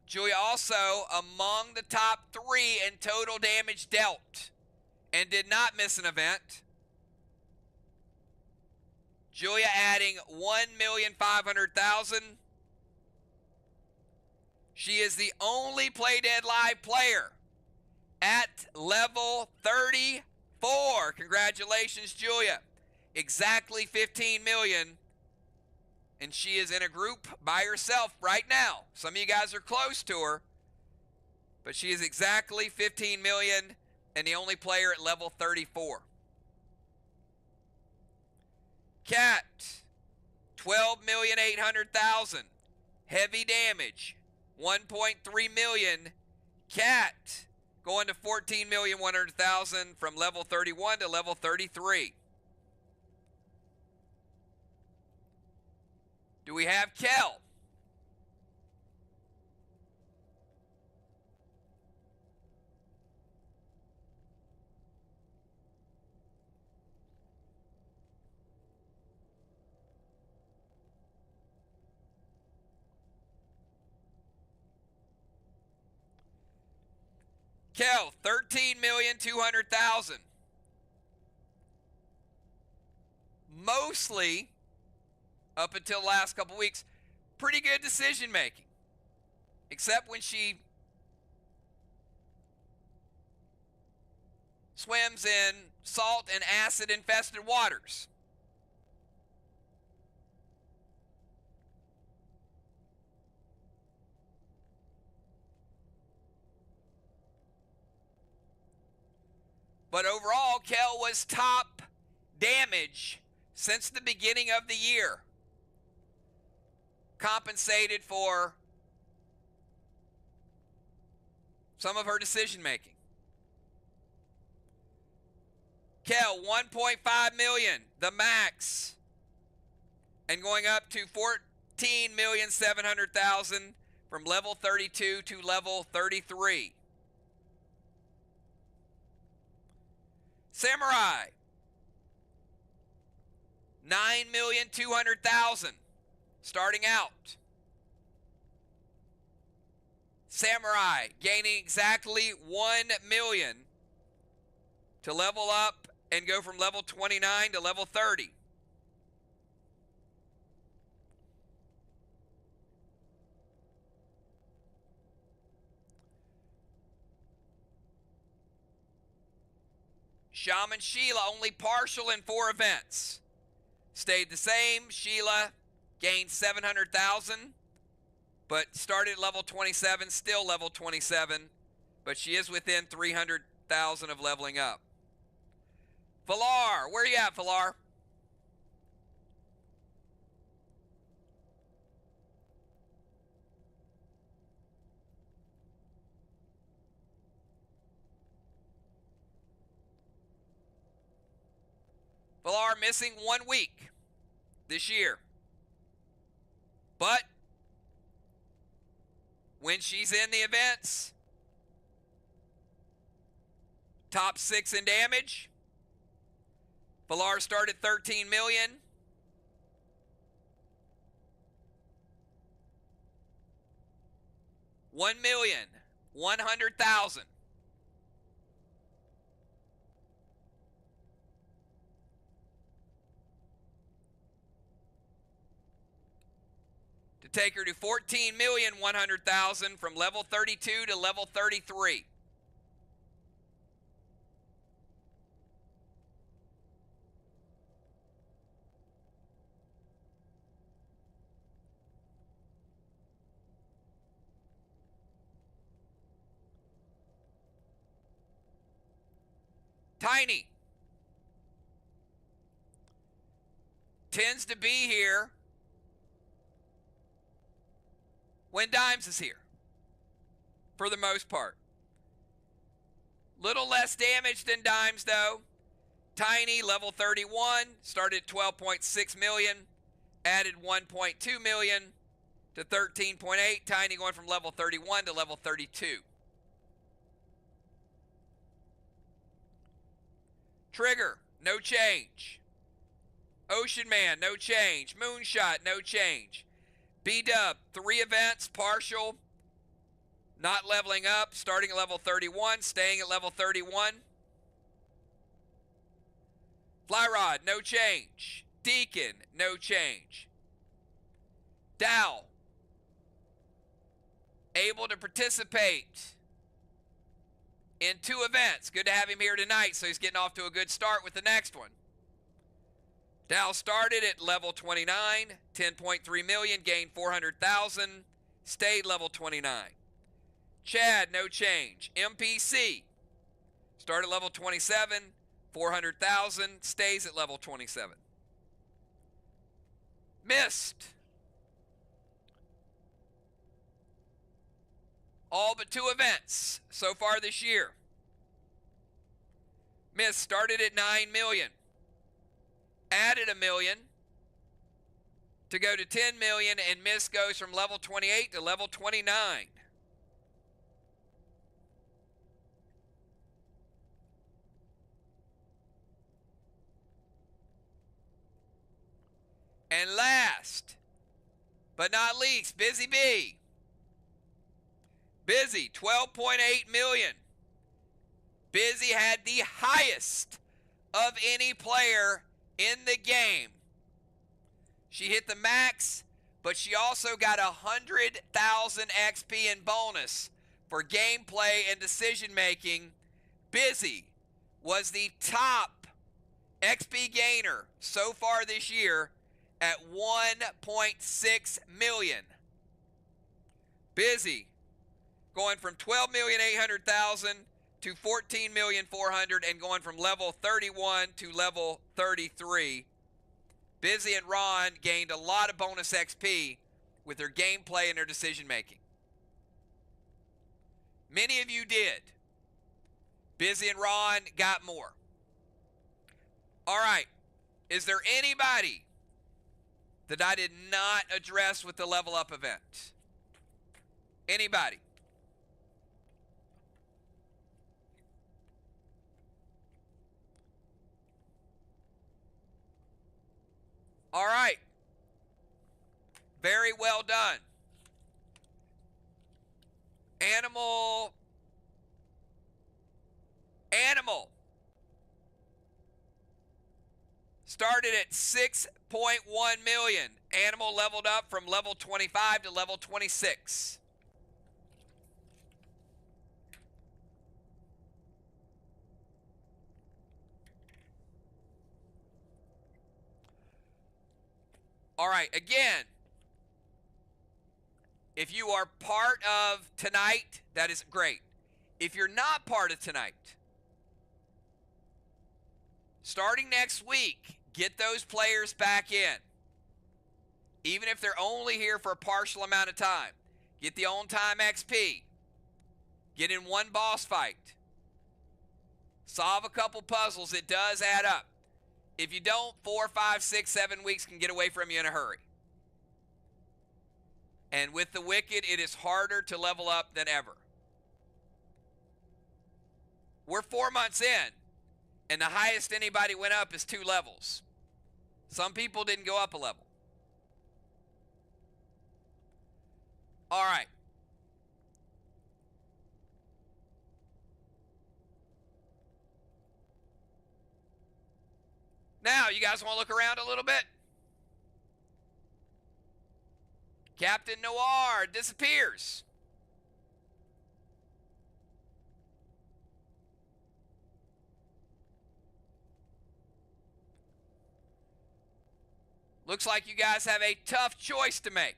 Julia also among the top 3 in total damage dealt and did not miss an event. Julia adding 1,500,000. She is the only Play Dead Live player at level 34. Congratulations, Julia. Exactly 15 million. And she is in a group by herself right now. Some of you guys are close to her. But she is exactly 15 million and the only player at level 34. Cat, 12,800,000. Heavy damage, 1.3 million. Cat going to 14,100,000 from level 31 to level 33. Do we have Kel? Kel, 13,200,000. Mostly, up until the last couple weeks, pretty good decision making. Except when she swims in salt and acid infested waters. But overall, Kel was top damage since the beginning of the year. Compensated for some of her decision making. Kel, 1.5 million, the max. And going up to 14,700,000 from level 32 to level 33. Samurai, 9,200,000 starting out. Samurai gaining exactly 1 million to level up and go from level 29 to level 30. Shaman Sheila, only partial in 4 events. Stayed the same. Sheila gained 700,000, but started at level 27, still level 27, but she is within 300,000 of leveling up. Valar, where you at, Valar? Valar missing 1 week this year. But when she's in the events, top 6 in damage. Valar started 13 million. $1,100,000. To take her to 14,100,000 from level 32 to level 33. Tiny tends to be here when Dimes is here, for the most part. Little less damage than Dimes, though. Tiny, level 31, started at 12.6 million, added 1.2 million to 13.8. Tiny going from level 31 to level 32. Trigger, no change. Ocean Man, no change. Moonshot, no change. B-Dub, 3 events, partial, not leveling up, starting at level 31, staying at level 31. Flyrod, no change. Deacon, no change. Dow, able to participate in 2 events. Good to have him here tonight, so he's getting off to a good start with the next one. Dow started at level 29, 10.3 million, gained 400,000, stayed level 29. Chad, no change. MPC, started level 27, 400,000, stays at level 27. Missed. All but 2 events so far this year. Missed started at 9 million. Added 1 million to go to 10 million, and Miss goes from level 28 to level 29. And last but not least, Busy Bee. Busy, 12.8 million. Busy had the highest of any player in the game. She hit the max, but she also got 100,000 XP in bonus for gameplay and decision making. Busy was the top XP gainer so far this year at 1.6 million. Busy going from 12,800,000 to 14,400,000 and going from level 31 to level 33. Busy and Ron gained a lot of bonus XP with their gameplay and their decision making. Many of you did. Busy and Ron got more. All right. Is there anybody that I did not address with the level up event? Anybody? All right. Very well done. Animal. Started at 6.1 million. Animal leveled up from level 25 to level 26. All right, again, if you are part of tonight, that is great. If you're not part of tonight, starting next week, get those players back in. Even if they're only here for a partial amount of time. Get the on-time XP. Get in one boss fight. Solve a couple puzzles. It does add up. If you don't, 4, 5, 6, 7 weeks can get away from you in a hurry. And with the Wicked, it is harder to level up than ever. We're 4 months in, and the highest anybody went up is 2 levels. Some people didn't go up a level. All right. Now, you guys want to look around a little bit? Captain Noir disappears. Looks like you guys have a tough choice to make.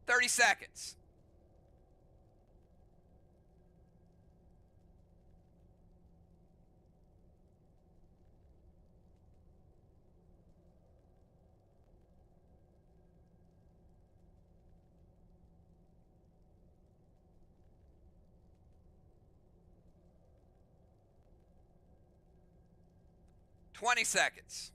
30 seconds. Twenty seconds.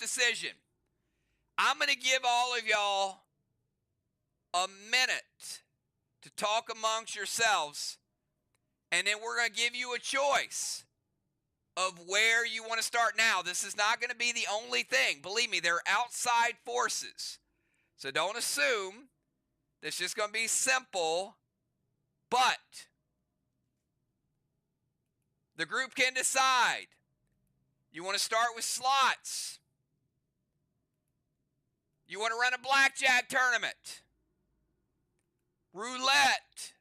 decision. I'm going to give all of y'all a minute to talk amongst yourselves, and then we're going to give you a choice of where you want to start. Now, this is not going to be the only thing. Believe me, there are outside forces. So don't assume this is just going to be simple, but the group can decide. You want to start with slots. You want to run a blackjack tournament, roulette,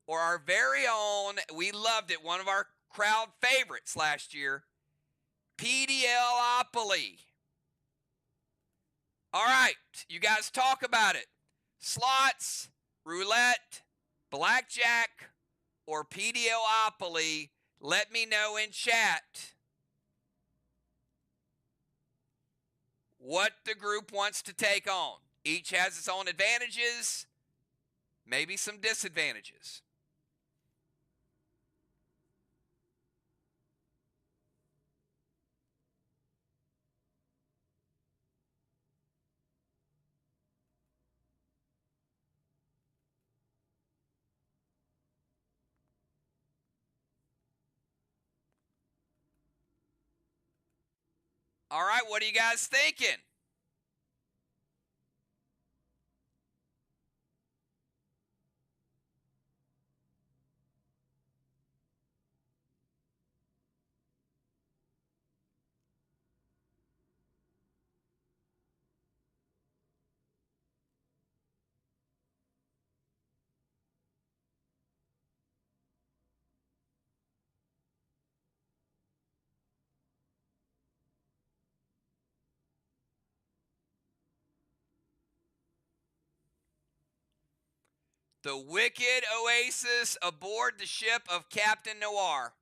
or our very own, we loved it, one of our crowd favorites last year, PDLopoly. All right, you guys talk about it. Slots, roulette, blackjack, or PDLopoly. Let me know in chat what the group wants to take on. Each has its own advantages, maybe some disadvantages. All right, what are you guys thinking? The wicked Oasis aboard the ship of Captain Noir.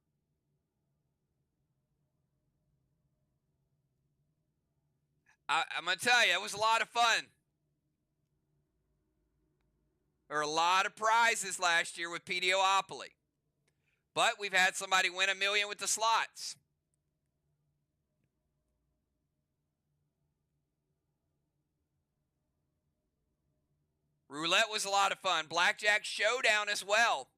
I'm going to tell you, it was a lot of fun. There were a lot of prizes last year with Pediopoly. But we've had somebody win $1 million with the slots. Roulette was a lot of fun. Blackjack Showdown as well.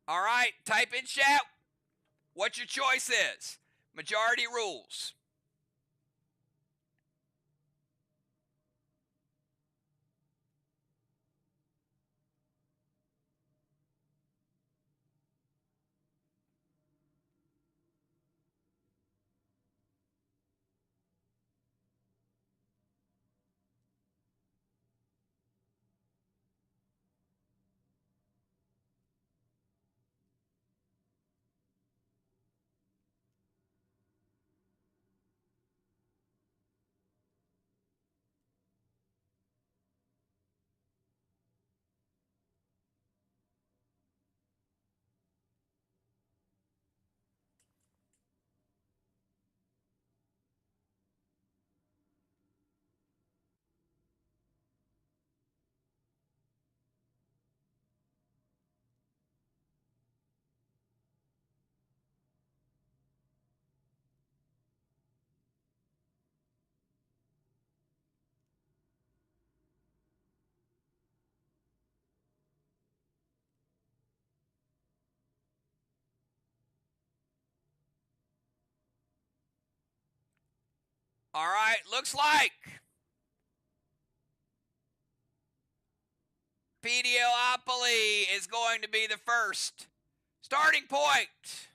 All right, type in chat what your choice is. Majority rules. All right, looks like Pediopoly is going to be the first starting point.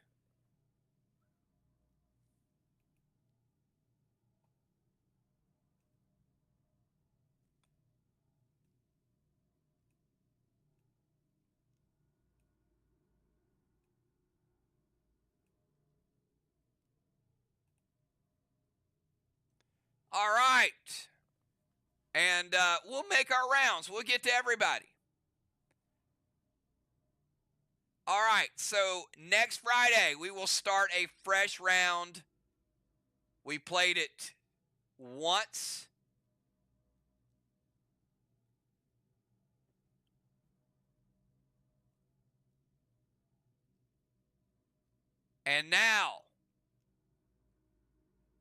All right. And we'll make our rounds. We'll get to everybody. All right. So next Friday, we will start a fresh round. We played it once. And now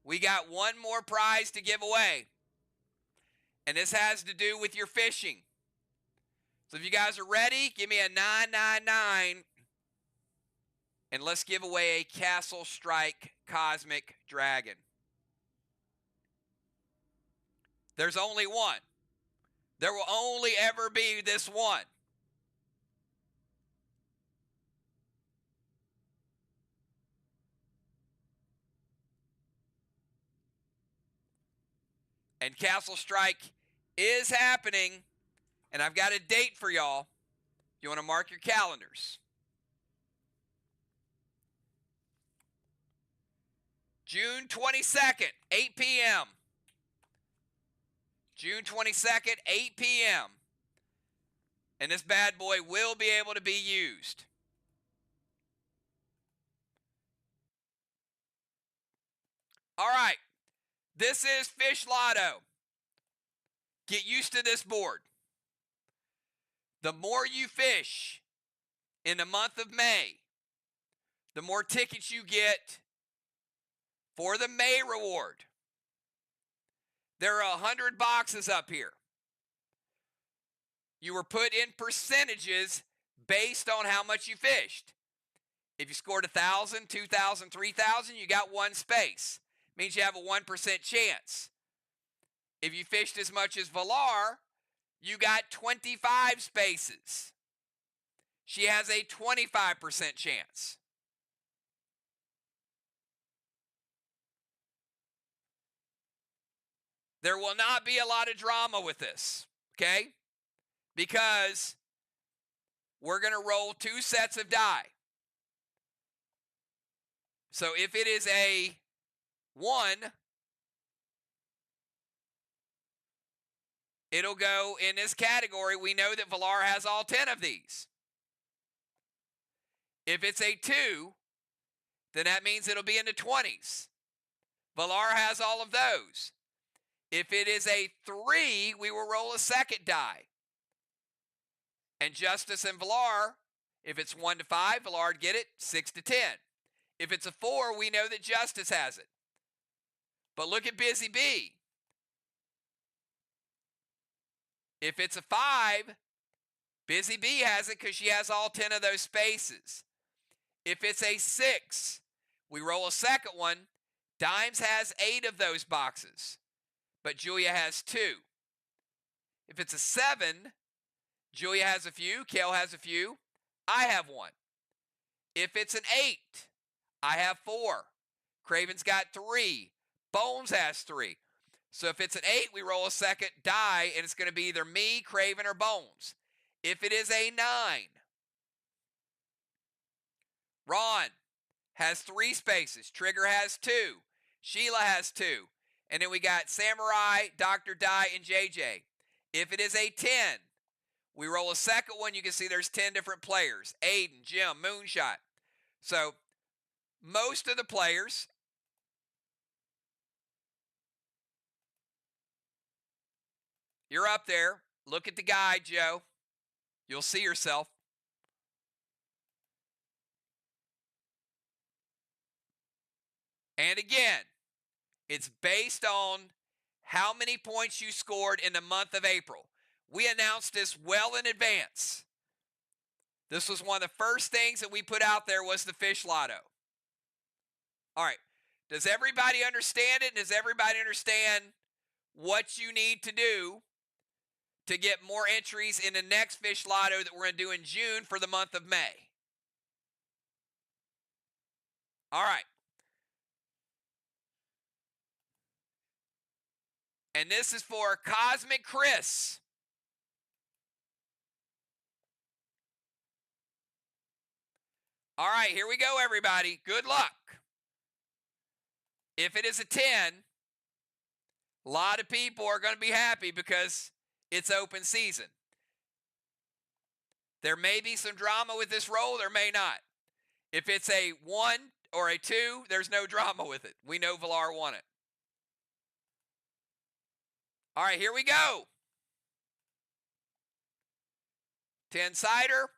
we got one more prize to give away. And this has to do with your fishing. So if you guys are ready, give me a 999. And let's give away a Castle Strike Cosmic Dragon. There's only one. There will only ever be this one. And Castle Strike is happening. And I've got a date for y'all. You want to mark your calendars. June 22nd, 8 p.m. June 22nd, 8 p.m. And this bad boy will be able to be used. All right. This is Fish Lotto. Get used to this board. The more you fish in the month of May, the more tickets you get for the May reward. There are 100 boxes up here. You were put in percentages based on how much you fished. If you scored 1,000, 2,000, 3,000, you got one space. Means you have a 1% chance. If you fished as much as Villar, you got 25 spaces. She has a 25% chance. There will not be a lot of drama with this, okay? Because we're going to roll 2 sets of die. So if it is a 1, it'll go in this category. We know that Villar has all 10 of these. If it's a 2, then that means it'll be in the 20s. Villar has all of those. If it is a 3, we will roll a second die. And Justice and Villar, if it's 1 to 5, Villar would get it, 6 to 10. If it's a 4, we know that Justice has it. But look at Busy Bee. If it's a 5, Busy Bee has it because she has all 10 of those spaces. If it's a 6, we roll a second one. Dimes has 8 of those boxes, but Julia has 2. If it's a 7, Julia has a few, Kel has a few, I have 1. If it's an 8, I have 4. Craven's got 3. Bones has 3. So if it's an 8, we roll a second die, and it's going to be either me, Craven, or Bones. If it is a 9, Ron has 3 spaces. Trigger has 2. Sheila has 2. And then we got Samurai, Dr. Die, and JJ. If it is a 10, we roll a second one. You can see there's 10 different players. Aiden, Jim, Moonshot. So most of the players, you're up there. Look at the guide, Joe. You'll see yourself. And again, it's based on how many points you scored in the month of April. We announced this well in advance. This was one of the first things that we put out there was the Fish Lotto. All right. Does everybody understand it? Does everybody understand what you need to do to get more entries in the next Fish Lotto that we're going to do in June for the month of May? All right. And this is for Cosmic Chris. All right, here we go, everybody. Good luck. If it is a 10, a lot of people are going to be happy because it's open season. There may be some drama with this roll, there may not. If it's a 1 or a 2, there's no drama with it. We know Villar won it. All right, here we go. 10-sider.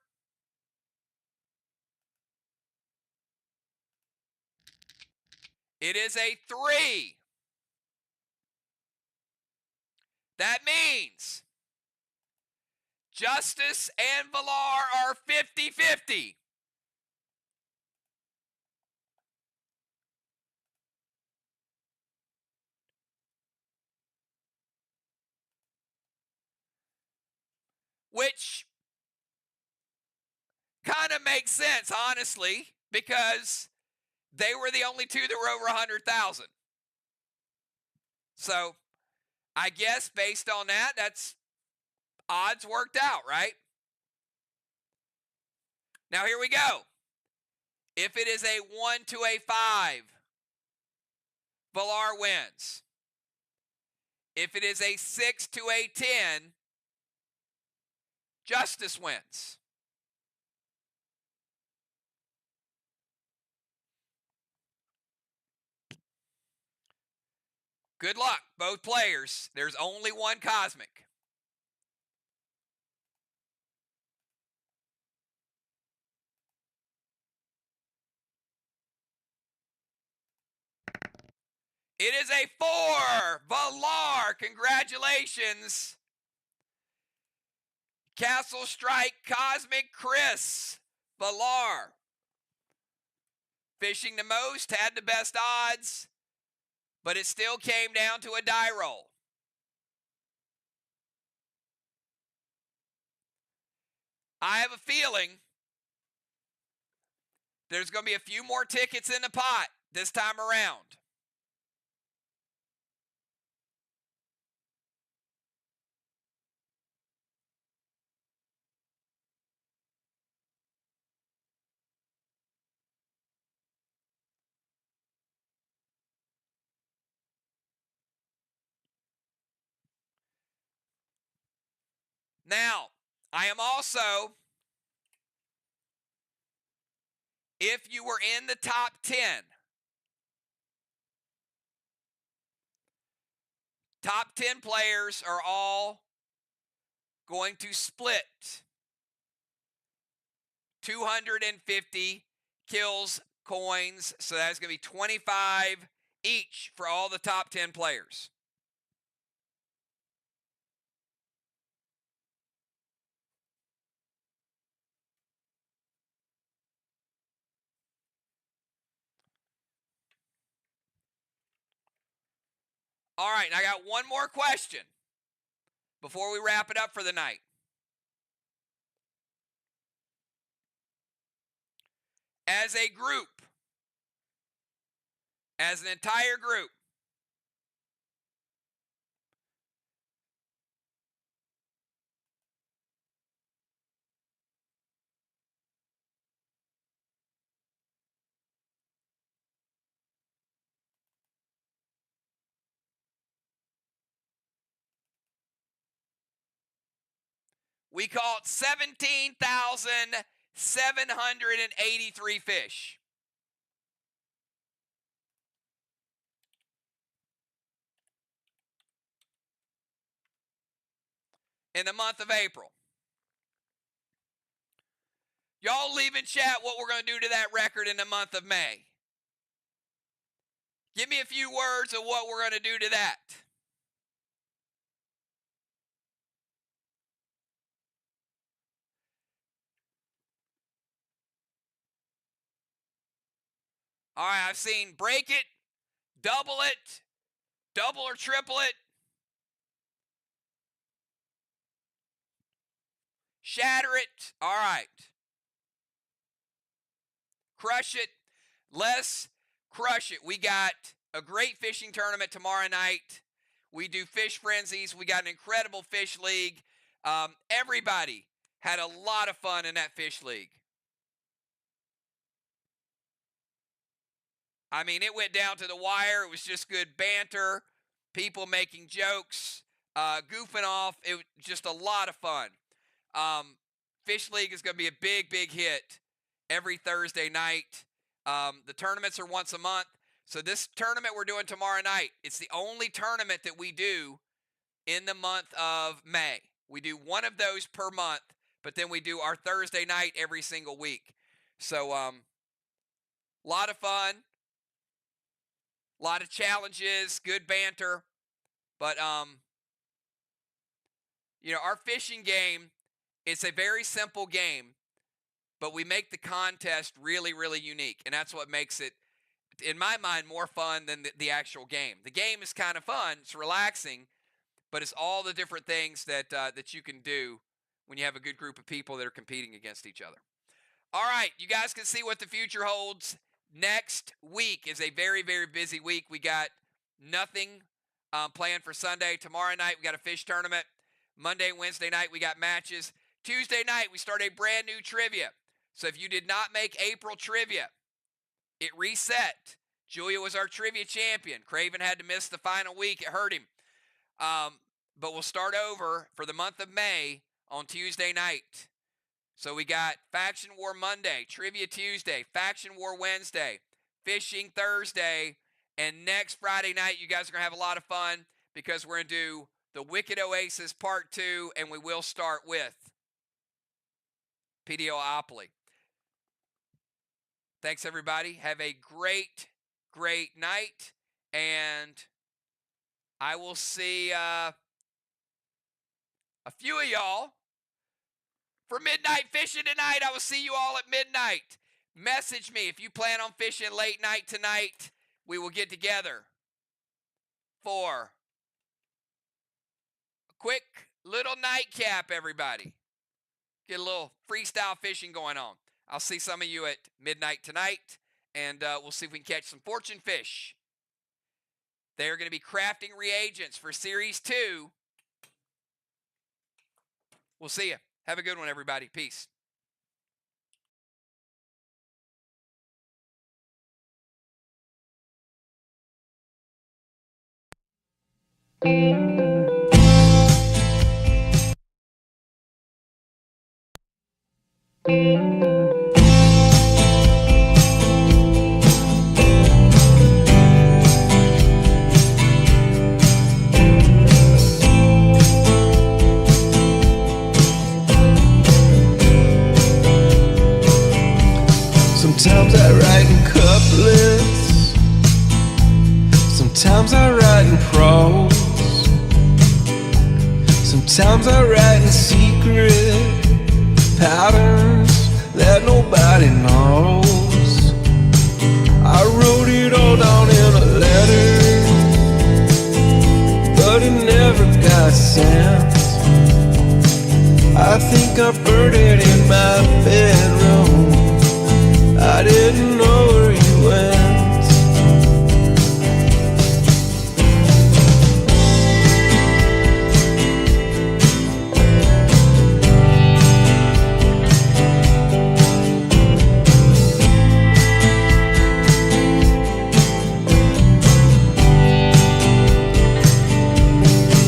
It is a 3. That means Justice and Villar are 50-50. Which kind of makes sense, honestly, because they were the only 2 that were over 100,000. So I guess based on that, that's odds worked out, right? Now here we go. If it is a 1 to a 5, Villar wins. If it is a 6 to a 10, Justice wins. Good luck, both players. There's only one Cosmic. It is a 4. Valar, congratulations. Castle Strike Cosmic Chris. Valar. Fishing the most, had the best odds, but it still came down to a die roll. I have a feeling there's going to be a few more tickets in the pot this time around. Now, I am also, if you were in the top 10, top 10 players are all going to split 250 kills coins. So that's going to be 25 each for all the top 10 players. All right, and I got one more question before we wrap it up for the night. As a group, as an entire group, we caught 17,783 fish. In the month of April. Y'all leave in chat what we're going to do to that record in the month of May. Give me a few words of what we're going to do to that. All right, I've seen break it, double or triple it, shatter it. All right. Crush it. Let's crush it. We got a great fishing tournament tomorrow night. We do fish frenzies. We got an incredible fish league. Everybody had a lot of fun in that fish league. I mean, it went down to the wire. It was just good banter, people making jokes, goofing off. It was just a lot of fun. Fish League is going to be a big, big hit every Thursday night. The tournaments are once a month. So this tournament we're doing tomorrow night, it's the only tournament that we do in the month of May. We do one of those per month, but then we do our Thursday night every single week. So a lot of fun. A lot of challenges, good banter, but our fishing game, it's a very simple game, but we make the contest really, really unique, and that's what makes it, in my mind, more fun than the actual game. The game is kind of fun, it's relaxing, but it's all the different things that that you can do when you have a good group of people that are competing against each other. All right, you guys can see what the future holds. Next week is a very, very busy week. We got nothing planned for Sunday. Tomorrow night, we got a fish tournament. Monday and Wednesday night, we got matches. Tuesday night, we start a brand new trivia. So if you did not make April trivia, it reset. Julia was our trivia champion. Craven had to miss the final week. It hurt him. But we'll start over for the month of May on Tuesday night. So we got Faction War Monday, Trivia Tuesday, Faction War Wednesday, Fishing Thursday, and next Friday night you guys are going to have a lot of fun because we're going to do the Wicked Oasis Part 2, and we will start with Pediopoly. Thanks, everybody. Have a great, great night, and I will see a few of y'all for midnight fishing tonight. I will see you all at midnight. Message me if you plan on fishing late night tonight. We will get together for a quick little nightcap, everybody. Get a little freestyle fishing going on. I'll see some of you at midnight tonight, and we'll see if we can catch some fortune fish. They're going to be crafting reagents for Series 2. We'll see you. Have a good one, everybody. Peace. Sometimes I write in couplets, sometimes I write in prose, sometimes I write in secret patterns that nobody knows. I wrote it all down in a letter, but it never got sent. I think I burned it in my bedroom. I didn't know where you went.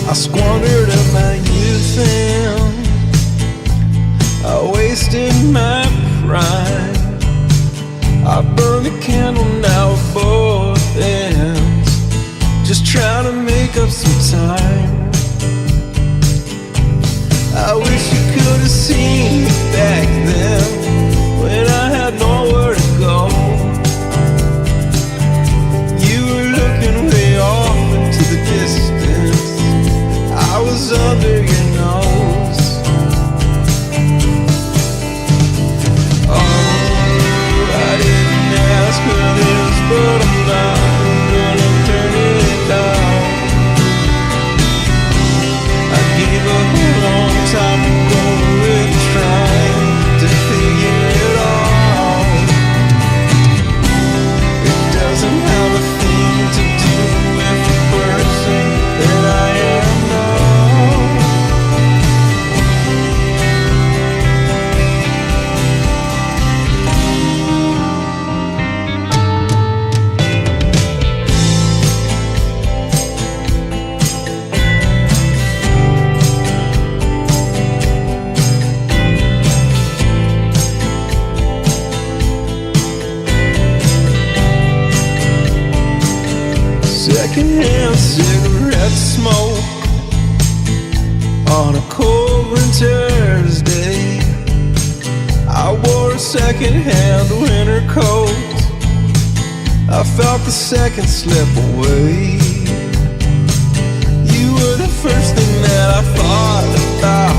I squandered up my youth and I wasted my prime. I burn the candle now at both ends, just trying to make up some time. I wish you could have seen me back then, when I had nowhere to go. You were looking way off into the distance, I was under your nose. I didn't ask for this, but I'm not gonna turn it down. I gave up a long time ago with trying to figure it out. It doesn't have a thing to do with the person that I am now. Secondhand cigarette smoke on a cold winter's day. I wore a secondhand winter coat, I felt the second slip away. You were the first thing that I thought about